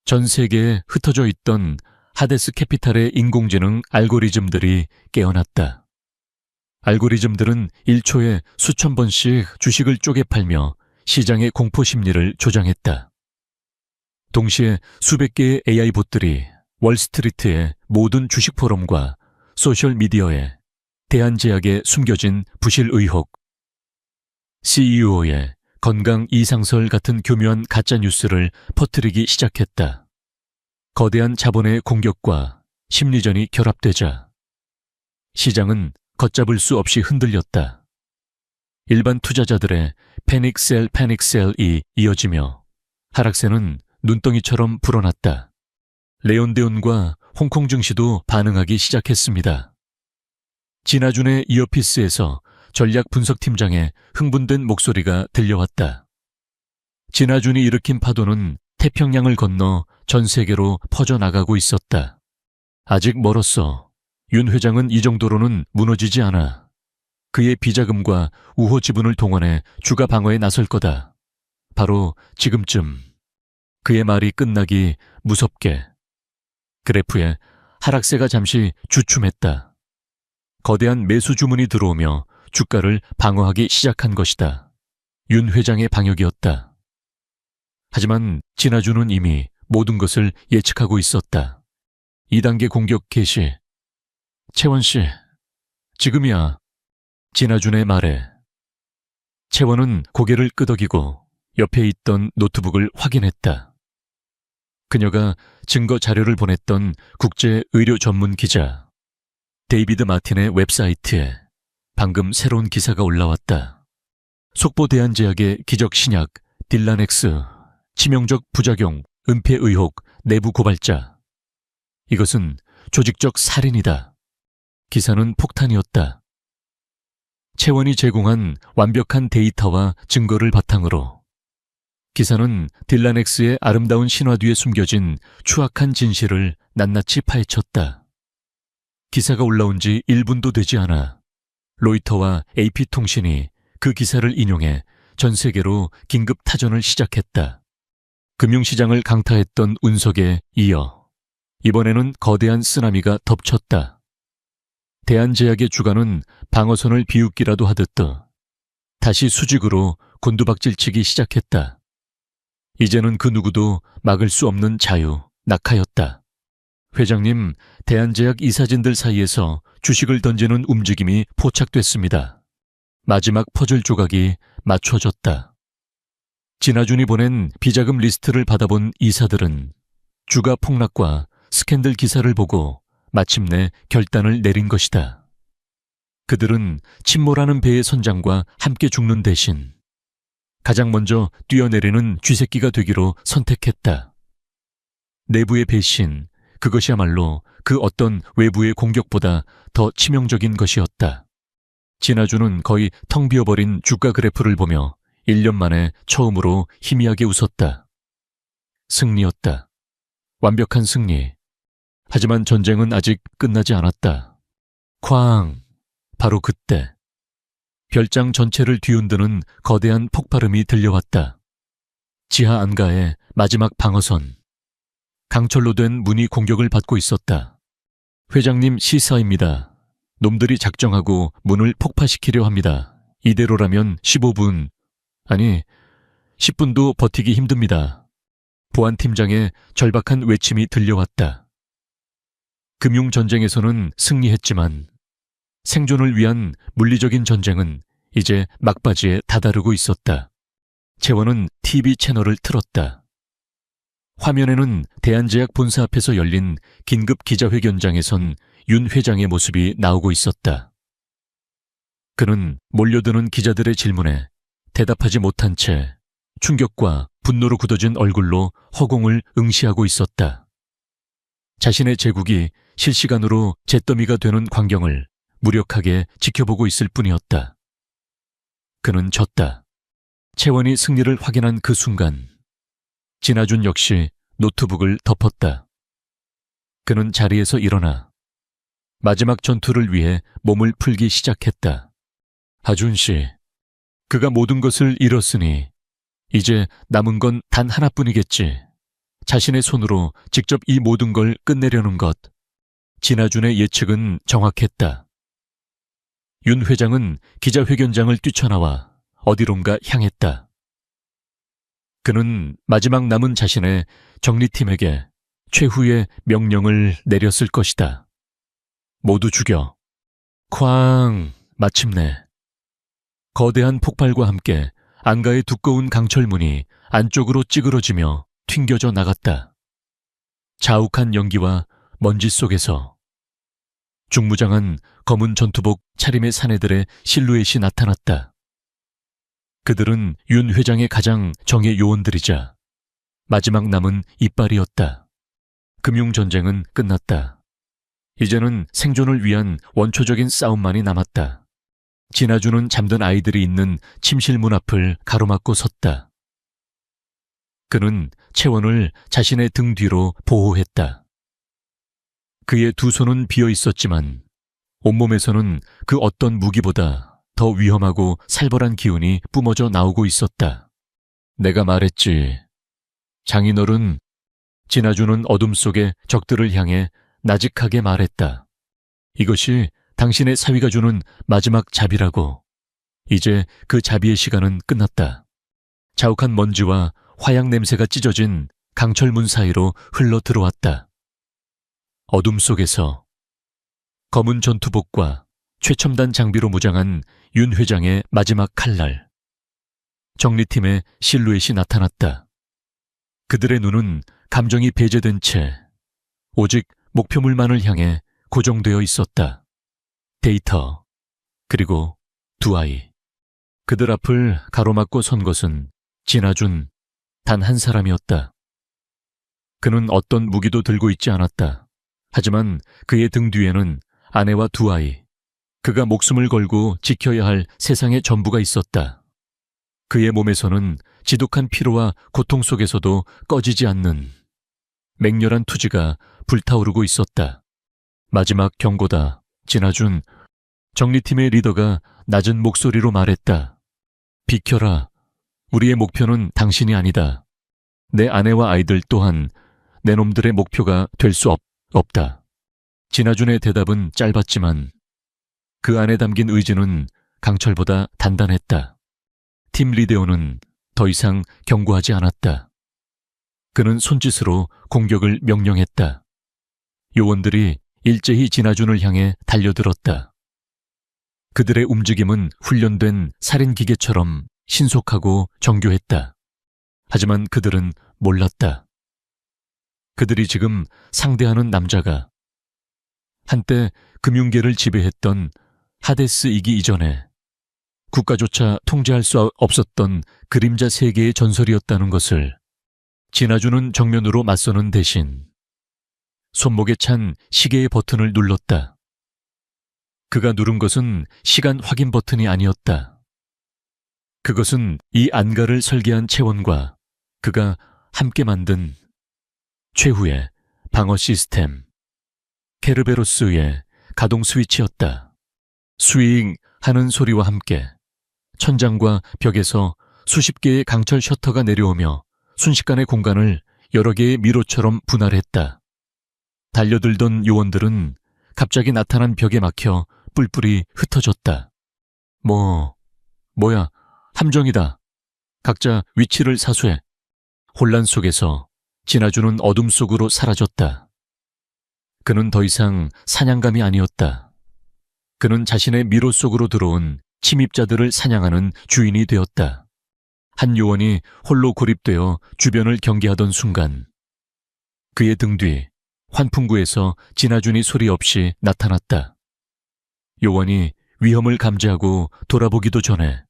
전 세계에 흩어져 있던 하데스 캐피탈의 인공지능 알고리즘들이 깨어났다. 알고리즘들은 1초에 수천 번씩 주식을 쪼개 팔며 시장의 공포 심리를 조장했다. 동시에 수백 개의 AI 봇들이 월스트리트의 모든 주식 포럼과 소셜미디어에 대한제약에 숨겨진 부실 의혹, CEO의 건강 이상설 같은 교묘한 가짜뉴스를 퍼뜨리기 시작했다. 거대한 자본의 공격과 심리전이 결합되자 시장은 걷잡을 수 없이 흔들렸다. 일반 투자자들의 패닉셀이 이어지며 하락세는 눈덩이처럼 불어났다. 레온데온과 홍콩 증시도 반응하기 시작했습니다. 진아준의 이어피스에서 전략 분석팀장의 흥분된 목소리가 들려왔다. 진아준이 일으킨 파도는 태평양을 건너 전 세계로 퍼져나가고 있었다. 아직 멀었어. 윤 회장은 이 정도로는 무너지지 않아. 그의 비자금과 우호 지분을 동원해 주가 방어에 나설 거다. 바로 지금쯤. 그의 말이 끝나기 무섭게 그래프에 하락세가 잠시 주춤했다. 거대한 매수 주문이 들어오며 주가를 방어하기 시작한 것이다. 윤 회장의 방역이었다. 하지만 진아주는 이미 모든 것을 예측하고 있었다. 2단계 공격 개시. 채원 씨, 지금이야. 진아준의 말에 채원은 고개를 끄덕이고 옆에 있던 노트북을 확인했다. 그녀가 증거 자료를 보냈던 국제 의료 전문 기자 데이비드 마틴의 웹사이트에 방금 새로운 기사가 올라왔다. 속보 대한제약의 기적 신약 딜라넥스 치명적 부작용 은폐 의혹 내부 고발자. 이것은 조직적 살인이다. 기사는 폭탄이었다. 채원이 제공한 완벽한 데이터와 증거를 바탕으로 기사는 딜라넥스의 아름다운 신화 뒤에 숨겨진 추악한 진실을 낱낱이 파헤쳤다. 기사가 올라온 지 1분도 되지 않아 로이터와 AP통신이 그 기사를 인용해 전 세계로 긴급 타전을 시작했다. 금융시장을 강타했던 운석에 이어 이번에는 거대한 쓰나미가 덮쳤다. 대한제약의 주가는 방어선을 비웃기라도 하듯 다시 수직으로 곤두박질치기 시작했다. 이제는 그 누구도 막을 수 없는 자유, 낙하였다. 회장님, 대한제약 이사진들 사이에서 주식을 던지는 움직임이 포착됐습니다. 마지막 퍼즐 조각이 맞춰졌다. 진아준이 보낸 비자금 리스트를 받아본 이사들은 주가 폭락과 스캔들 기사를 보고 마침내 결단을 내린 것이다. 그들은 침몰하는 배의 선장과 함께 죽는 대신 가장 먼저 뛰어내리는 쥐새끼가 되기로 선택했다. 내부의 배신, 그것이야말로 그 어떤 외부의 공격보다 더 치명적인 것이었다. 진아준은 거의 텅 비어버린 주가 그래프를 보며 1년 만에 처음으로 희미하게 웃었다. 승리였다. 완벽한 승리. 하지만 전쟁은 아직 끝나지 않았다. 쾅! 바로 그때 별장 전체를 뒤흔드는 거대한 폭발음이 들려왔다. 지하 안가의 마지막 방어선. 강철로 된 문이 공격을 받고 있었다. 회장님 시사입니다. 놈들이 작정하고 문을 폭파시키려 합니다. 이대로라면 15분, 아니 10분도 버티기 힘듭니다. 보안팀장의 절박한 외침이 들려왔다. 금융전쟁에서는 승리했지만 생존을 위한 물리적인 전쟁은 이제 막바지에 다다르고 있었다. 채원은 TV 채널을 틀었다. 화면에는 대한제약 본사 앞에서 열린 긴급 기자회견장에선 윤 회장의 모습이 나오고 있었다. 그는 몰려드는 기자들의 질문에 대답하지 못한 채 충격과 분노로 굳어진 얼굴로 허공을 응시하고 있었다. 자신의 제국이 실시간으로 잿더미가 되는 광경을 무력하게 지켜보고 있을 뿐이었다. 그는 졌다. 채원이 승리를 확인한 그 순간 진아준 역시 노트북을 덮었다. 그는 자리에서 일어나 마지막 전투를 위해 몸을 풀기 시작했다. 하준 씨, 그가 모든 것을 잃었으니 이제 남은 건 단 하나뿐이겠지. 자신의 손으로 직접 이 모든 걸 끝내려는 것. 진아준의 예측은 정확했다. 윤 회장은 기자회견장을 뛰쳐나와 어디론가 향했다. 그는 마지막 남은 자신의 정리팀에게 최후의 명령을 내렸을 것이다. 모두 죽여. 쾅! 마침내 거대한 폭발과 함께 안가의 두꺼운 강철문이 안쪽으로 찌그러지며 튕겨져 나갔다. 자욱한 연기와 먼지 속에서 중무장한 검은 전투복 차림의 사내들의 실루엣이 나타났다. 그들은 윤 회장의 가장 정예 요원들이자 마지막 남은 이빨이었다. 금융전쟁은 끝났다. 이제는 생존을 위한 원초적인 싸움만이 남았다. 진아준은 잠든 아이들이 있는 침실 문 앞을 가로막고 섰다. 그는 채원을 자신의 등 뒤로 보호했다. 그의 두 손은 비어 있었지만 온몸에서는 그 어떤 무기보다 더 위험하고 살벌한 기운이 뿜어져 나오고 있었다. 내가 말했지. 장인어른, 진아주는 어둠 속의 적들을 향해 나직하게 말했다. 이것이 당신의 사위가 주는 마지막 자비라고. 이제 그 자비의 시간은 끝났다. 자욱한 먼지와 화약 냄새가 찢어진 강철문 사이로 흘러 들어왔다. 어둠 속에서 검은 전투복과 최첨단 장비로 무장한 윤 회장의 마지막 칼날. 정리팀의 실루엣이 나타났다. 그들의 눈은 감정이 배제된 채 오직 목표물만을 향해 고정되어 있었다. 데이터, 그리고 두 아이. 그들 앞을 가로막고 선 것은 진아준 단 한 사람이었다. 그는 어떤 무기도 들고 있지 않았다. 하지만 그의 등 뒤에는 아내와 두 아이, 그가 목숨을 걸고 지켜야 할 세상의 전부가 있었다. 그의 몸에서는 지독한 피로와 고통 속에서도 꺼지지 않는 맹렬한 투지가 불타오르고 있었다. 마지막 경고다. 진아준. 정리팀의 리더가 낮은 목소리로 말했다. 비켜라. 우리의 목표는 당신이 아니다. 내 아내와 아이들 또한 내 놈들의 목표가 될 수 없다. 진아준의 대답은 짧았지만 그 안에 담긴 의지는 강철보다 단단했다. 팀 리데오는 더 이상 경고하지 않았다. 그는 손짓으로 공격을 명령했다. 요원들이 일제히 진아준을 향해 달려들었다. 그들의 움직임은 훈련된 살인기계처럼 신속하고 정교했다. 하지만 그들은 몰랐다. 그들이 지금 상대하는 남자가 한때 금융계를 지배했던 하데스이기 이전에 국가조차 통제할 수 없었던 그림자 세계의 전설이었다는 것을 진아준은 정면으로 맞서는 대신 손목에 찬 시계의 버튼을 눌렀다. 그가 누른 것은 시간 확인 버튼이 아니었다. 그것은 이 안가를 설계한 채원과 그가 함께 만든 최후의 방어 시스템, 케르베로스의 가동 스위치였다. 스윙 하는 소리와 함께 천장과 벽에서 수십 개의 강철 셔터가 내려오며 순식간에 공간을 여러 개의 미로처럼 분할했다. 달려들던 요원들은 갑자기 나타난 벽에 막혀 뿔뿔이 흩어졌다. 뭐야, 함정이다. 각자 위치를 사수해. 혼란 속에서 진아준은 어둠 속으로 사라졌다. 그는 더 이상 사냥감이 아니었다. 그는 자신의 미로 속으로 들어온 침입자들을 사냥하는 주인이 되었다. 한 요원이 홀로 고립되어 주변을 경계하던 순간 그의 등 뒤 환풍구에서 진아준이 소리 없이 나타났다. 요원이 위험을 감지하고 돌아보기도 전에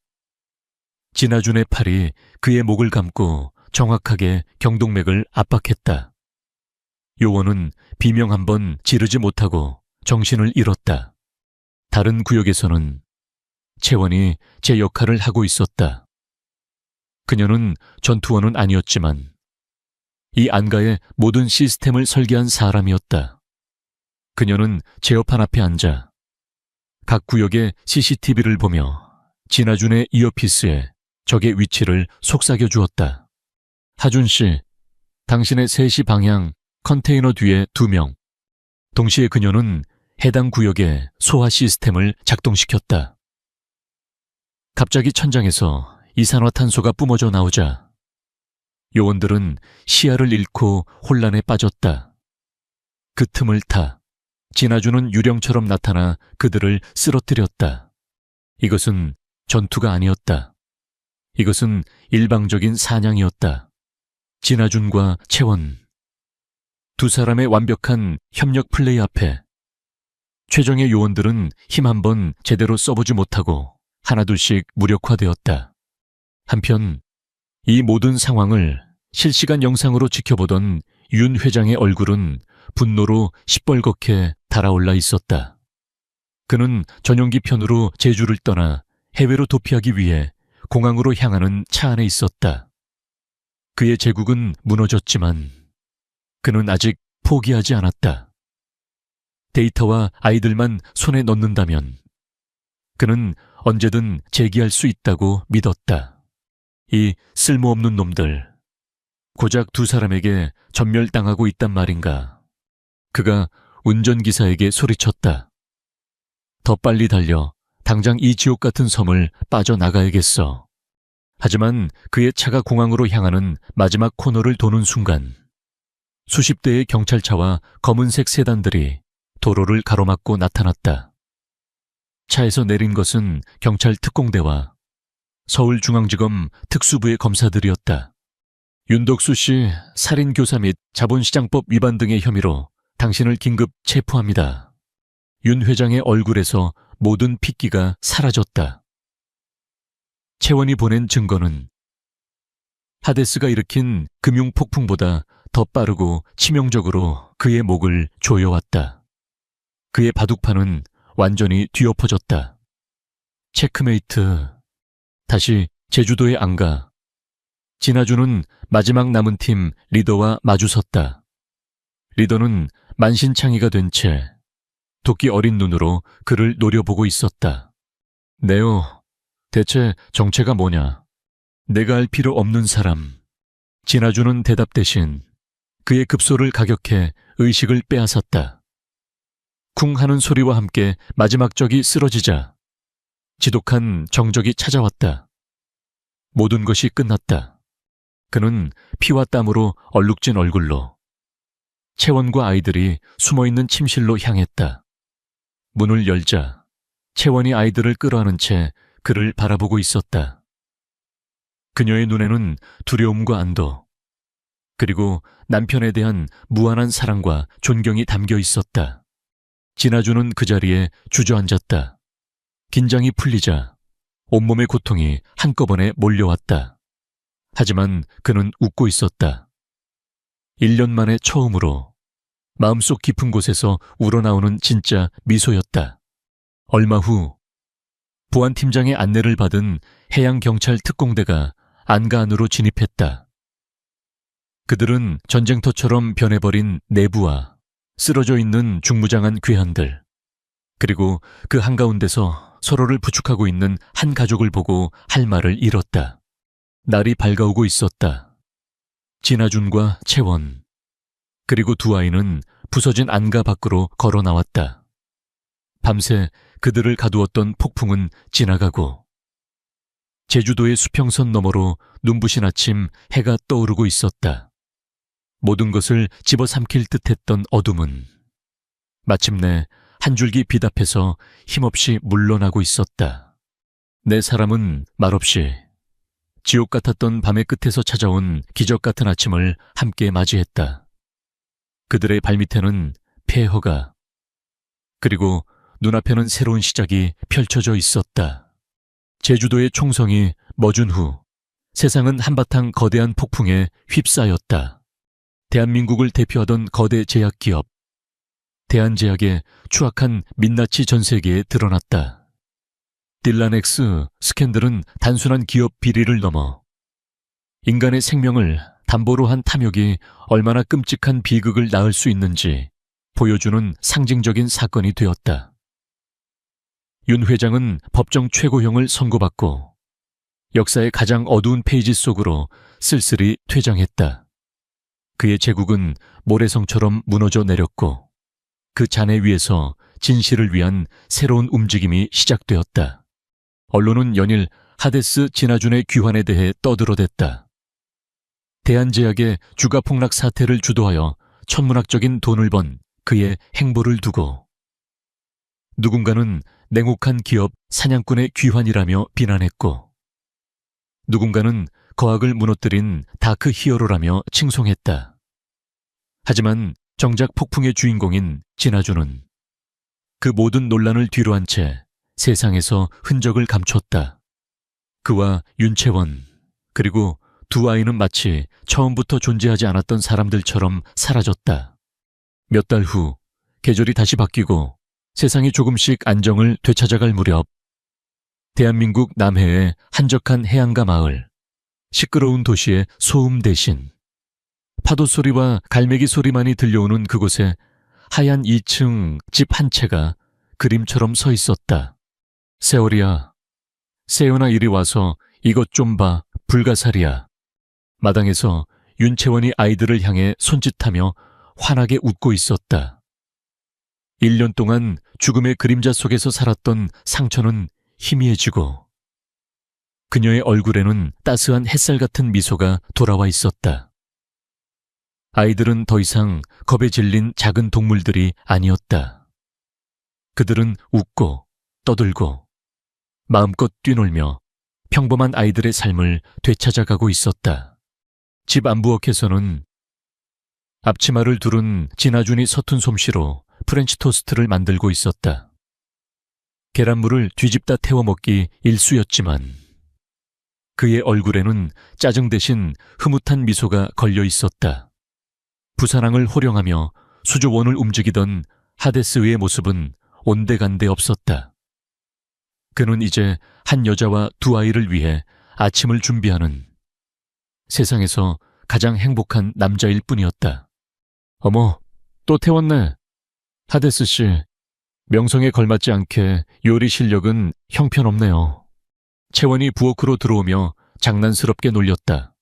진아준의 팔이 그의 목을 감고 정확하게 경동맥을 압박했다. 요원은 비명 한 번 지르지 못하고 정신을 잃었다. 다른 구역에서는 채원이 제 역할을 하고 있었다. 그녀는 전투원은 아니었지만 이 안가의 모든 시스템을 설계한 사람이었다. 그녀는 제어판 앞에 앉아 각 구역의 CCTV를 보며 진아준의 이어피스에 적의 위치를 속삭여 주었다. 하준 씨, 당신의 3시 방향 컨테이너 뒤에 2명. 동시에 그녀는 해당 구역의 소화 시스템을 작동시켰다. 갑자기 천장에서 이산화탄소가 뿜어져 나오자 요원들은 시야를 잃고 혼란에 빠졌다. 그 틈을 타 진아준은 유령처럼 나타나 그들을 쓰러뜨렸다. 이것은 전투가 아니었다. 이것은 일방적인 사냥이었다. 진아준과 채원, 두 사람의 완벽한 협력 플레이 앞에 최정의 요원들은 힘 한 번 제대로 써보지 못하고 하나둘씩 무력화되었다. 한편 이 모든 상황을 실시간 영상으로 지켜보던 윤 회장의 얼굴은 분노로 시뻘겋게 달아올라 있었다. 그는 전용기 편으로 제주를 떠나 해외로 도피하기 위해 공항으로 향하는 차 안에 있었다. 그의 제국은 무너졌지만 그는 아직 포기하지 않았다. 데이터와 아이들만 손에 넣는다면 그는 언제든 재기할 수 있다고 믿었다. 이 쓸모없는 놈들, 고작 두 사람에게 전멸당하고 있단 말인가. 그가 운전기사에게 소리쳤다. 더 빨리 달려 당장 이 지옥 같은 섬을 빠져나가야겠어. 하지만 그의 차가 공항으로 향하는 마지막 코너를 도는 순간 수십 대의 경찰차와 검은색 세단들이 도로를 가로막고 나타났다. 차에서 내린 것은 경찰 특공대와 서울중앙지검 특수부의 검사들이었다. 윤덕수 씨 살인교사 및 자본시장법 위반 등의 혐의로 당신을 긴급 체포합니다. 윤 회장의 얼굴에서 모든 핏기가 사라졌다. 채원이 보낸 증거는 하데스가 일으킨 금융폭풍보다 더 빠르고 치명적으로 그의 목을 조여왔다. 그의 바둑판은 완전히 뒤엎어졌다. 체크메이트. 다시 제주도에 안 가. 진아주는 마지막 남은 팀 리더와 마주섰다. 리더는 만신창이가 된 채 도끼 어린 눈으로 그를 노려보고 있었다. 네오, 대체 정체가 뭐냐? 내가 알 필요 없는 사람. 진아주는 대답 대신 그의 급소를 가격해 의식을 빼앗았다. 쿵 하는 소리와 함께 마지막 적이 쓰러지자 지독한 정적이 찾아왔다. 모든 것이 끝났다. 그는 피와 땀으로 얼룩진 얼굴로 채원과 아이들이 숨어있는 침실로 향했다. 문을 열자 채원이 아이들을 끌어안은 채 그를 바라보고 있었다. 그녀의 눈에는 두려움과 안도, 그리고 남편에 대한 무한한 사랑과 존경이 담겨 있었다. 진아주는 그 자리에 주저앉았다. 긴장이 풀리자 온몸의 고통이 한꺼번에 몰려왔다. 하지만 그는 웃고 있었다. 1년 만에 처음으로 마음속 깊은 곳에서 우러나오는 진짜 미소였다. 얼마 후 보안팀장의 안내를 받은 해양경찰 특공대가 안가 안으로 진입했다. 그들은 전쟁터처럼 변해버린 내부와 쓰러져 있는 중무장한 괴한들, 그리고 그 한가운데서 서로를 부축하고 있는 한 가족을 보고 할 말을 잃었다. 날이 밝아오고 있었다. 진아준과 채원, 그리고 두 아이는 부서진 안가 밖으로 걸어 나왔다. 밤새 그들을 가두었던 폭풍은 지나가고 제주도의 수평선 너머로 눈부신 아침 해가 떠오르고 있었다. 모든 것을 집어삼킬 듯했던 어둠은 마침내 한 줄기 빛 앞에서 힘없이 물러나고 있었다. 내 사람은 말없이 지옥 같았던 밤의 끝에서 찾아온 기적 같은 아침을 함께 맞이했다. 그들의 발밑에는 폐허가, 그리고 눈앞에는 새로운 시작이 펼쳐져 있었다. 제주도의 총성이 멎은 후 세상은 한바탕 거대한 폭풍에 휩싸였다. 대한민국을 대표하던 거대 제약기업 대한제약의 추악한 민낯이 전 세계에 드러났다. 딜라넥스 스캔들은 단순한 기업 비리를 넘어 인간의 생명을 담보로 한 탐욕이 얼마나 끔찍한 비극을 낳을 수 있는지 보여주는 상징적인 사건이 되었다. 윤 회장은 법정 최고형을 선고받고 역사의 가장 어두운 페이지 속으로 쓸쓸히 퇴장했다. 그의 제국은 모래성처럼 무너져 내렸고 그 잔해 위에서 진실을 위한 새로운 움직임이 시작되었다. 언론은 연일 하데스 진아준의 귀환에 대해 떠들어댔다. 대한제약의 주가 폭락 사태를 주도하여 천문학적인 돈을 번 그의 행보를 두고 누군가는 냉혹한 기업 사냥꾼의 귀환이라며 비난했고 누군가는 거학을 무너뜨린 다크 히어로라며 칭송했다. 하지만 정작 폭풍의 주인공인 진아준은 그 모든 논란을 뒤로한 채 세상에서 흔적을 감췄다. 그와 윤채원, 그리고 두 아이는 마치 처음부터 존재하지 않았던 사람들처럼 사라졌다. 몇 달 후 계절이 다시 바뀌고 세상이 조금씩 안정을 되찾아갈 무렵 대한민국 남해의 한적한 해안가 마을, 시끄러운 도시의 소음 대신 파도 소리와 갈매기 소리만이 들려오는 그곳에 하얀 2층 집 한 채가 그림처럼 서 있었다. 세월이야, 세연아 이리 와서 이것 좀 봐, 불가사리야. 마당에서 윤채원이 아이들을 향해 손짓하며 환하게 웃고 있었다. 1년 동안 죽음의 그림자 속에서 살았던 상처는 희미해지고 그녀의 얼굴에는 따스한 햇살 같은 미소가 돌아와 있었다. 아이들은 더 이상 겁에 질린 작은 동물들이 아니었다. 그들은 웃고 떠들고 마음껏 뛰놀며 평범한 아이들의 삶을 되찾아가고 있었다. 집 안부엌에서는 앞치마를 두른 진아준이 서툰 솜씨로 프렌치 토스트를 만들고 있었다. 계란물을 뒤집다 태워 먹기 일쑤였지만 그의 얼굴에는 짜증 대신 흐뭇한 미소가 걸려 있었다. 부산항을 호령하며 수조원을 움직이던 하데스의 모습은 온데간데 없었다. 그는 이제 한 여자와 두 아이를 위해 아침을 준비하는 세상에서 가장 행복한 남자일 뿐이었다. 어머, 또 태웠네. 하데스 씨, 명성에 걸맞지 않게 요리 실력은 형편없네요. 채원이 부엌으로 들어오며 장난스럽게 놀렸다.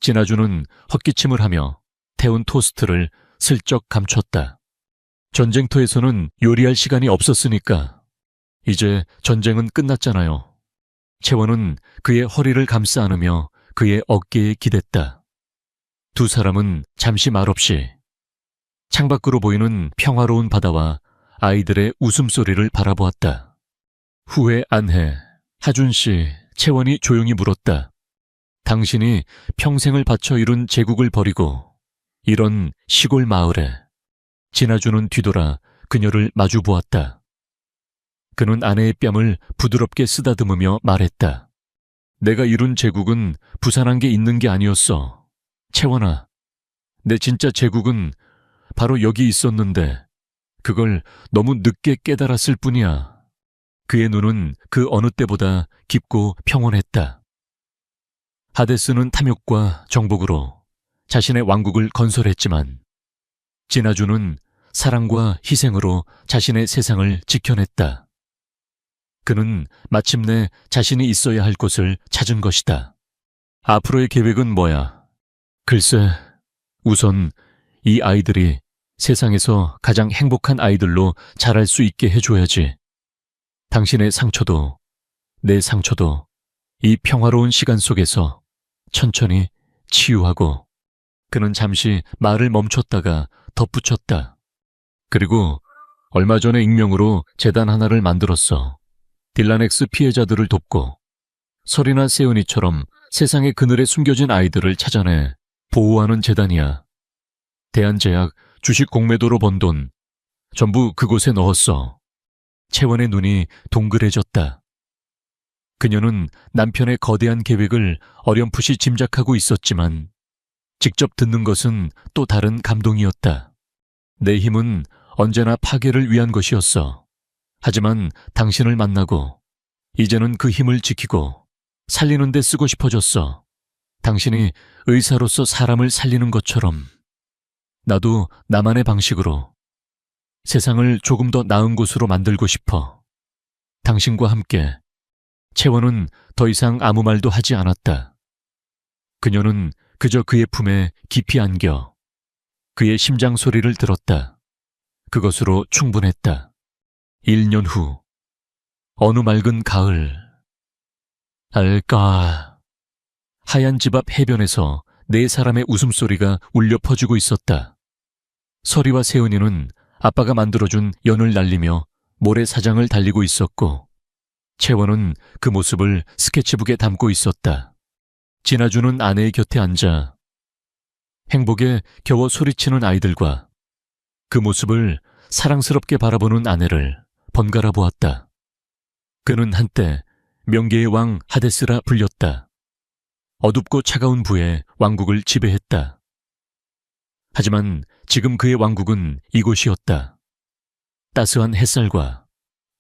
진아주는 헛기침을 하며 태운 토스트를 슬쩍 감췄다. 전쟁터에서는 요리할 시간이 없었으니까. 이제 전쟁은 끝났잖아요. 채원은 그의 허리를 감싸 안으며 그의 어깨에 기댔다. 두 사람은 잠시 말없이 창밖으로 보이는 평화로운 바다와 아이들의 웃음소리를 바라보았다. 후회 안 해. 하준 씨, 채원이 조용히 물었다. 당신이 평생을 바쳐 이룬 제국을 버리고 이런 시골 마을에. 진아주는 뒤돌아 그녀를 마주 보았다. 그는 아내의 뺨을 부드럽게 쓰다듬으며 말했다. 내가 이룬 제국은 부산한 게 있는 게 아니었어. 채원아, 내 진짜 제국은 바로 여기 있었는데 그걸 너무 늦게 깨달았을 뿐이야. 그의 눈은 그 어느 때보다 깊고 평온했다. 하데스는 탐욕과 정복으로 자신의 왕국을 건설했지만 진아주는 사랑과 희생으로 자신의 세상을 지켜냈다. 그는 마침내 자신이 있어야 할 곳을 찾은 것이다. 앞으로의 계획은 뭐야? 글쎄, 우선 이 아이들이 세상에서 가장 행복한 아이들로 자랄 수 있게 해줘야지. 당신의 상처도 내 상처도 이 평화로운 시간 속에서 천천히 치유하고. 그는 잠시 말을 멈췄다가 덧붙였다. 그리고 얼마 전에 익명으로 재단 하나를 만들었어. 딜라넥스 피해자들을 돕고 설이나 세은이처럼 세상의 그늘에 숨겨진 아이들을 찾아내 보호하는 재단이야. 대한제약 주식 공매도로 번 돈 전부 그곳에 넣었어. 채원의 눈이 동그래졌다. 그녀는 남편의 거대한 계획을 어렴풋이 짐작하고 있었지만 직접 듣는 것은 또 다른 감동이었다. 내 힘은 언제나 파괴를 위한 것이었어. 하지만 당신을 만나고 이제는 그 힘을 지키고 살리는 데 쓰고 싶어졌어. 당신이 의사로서 사람을 살리는 것처럼 나도 나만의 방식으로 세상을 조금 더 나은 곳으로 만들고 싶어. 당신과 함께. 채원은 더 이상 아무 말도 하지 않았다. 그녀는 그저 그의 품에 깊이 안겨 그의 심장 소리를 들었다. 그것으로 충분했다. 1년 후 어느 맑은 가을. 알까. 하얀 집 앞 해변에서 네 사람의 웃음소리가 울려 퍼지고 있었다. 설이와 세은이는 아빠가 만들어준 연을 날리며 모래사장을 달리고 있었고 채원은 그 모습을 스케치북에 담고 있었다. 진아주는 아내의 곁에 앉아 행복에 겨워 소리치는 아이들과 그 모습을 사랑스럽게 바라보는 아내를 번갈아 보았다. 그는 한때 명계의 왕 하데스라 불렸다. 어둡고 차가운 부에 왕국을 지배했다. 하지만 지금 그의 왕국은 이곳이었다. 따스한 햇살과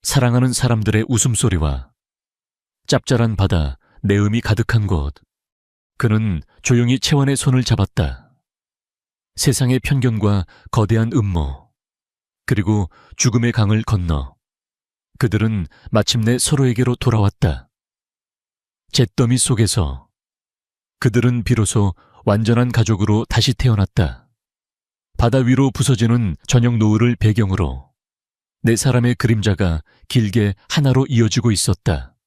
사랑하는 사람들의 웃음소리와 짭짤한 바다, 내음이 가득한 곳. 그는 조용히 채원의 손을 잡았다. 세상의 편견과 거대한 음모, 그리고 죽음의 강을 건너 그들은 마침내 서로에게로 돌아왔다. 잿더미 속에서 그들은 비로소 완전한 가족으로 다시 태어났다. 바다 위로 부서지는 저녁 노을을 배경으로 네 사람의 그림자가 길게 하나로 이어지고 있었다.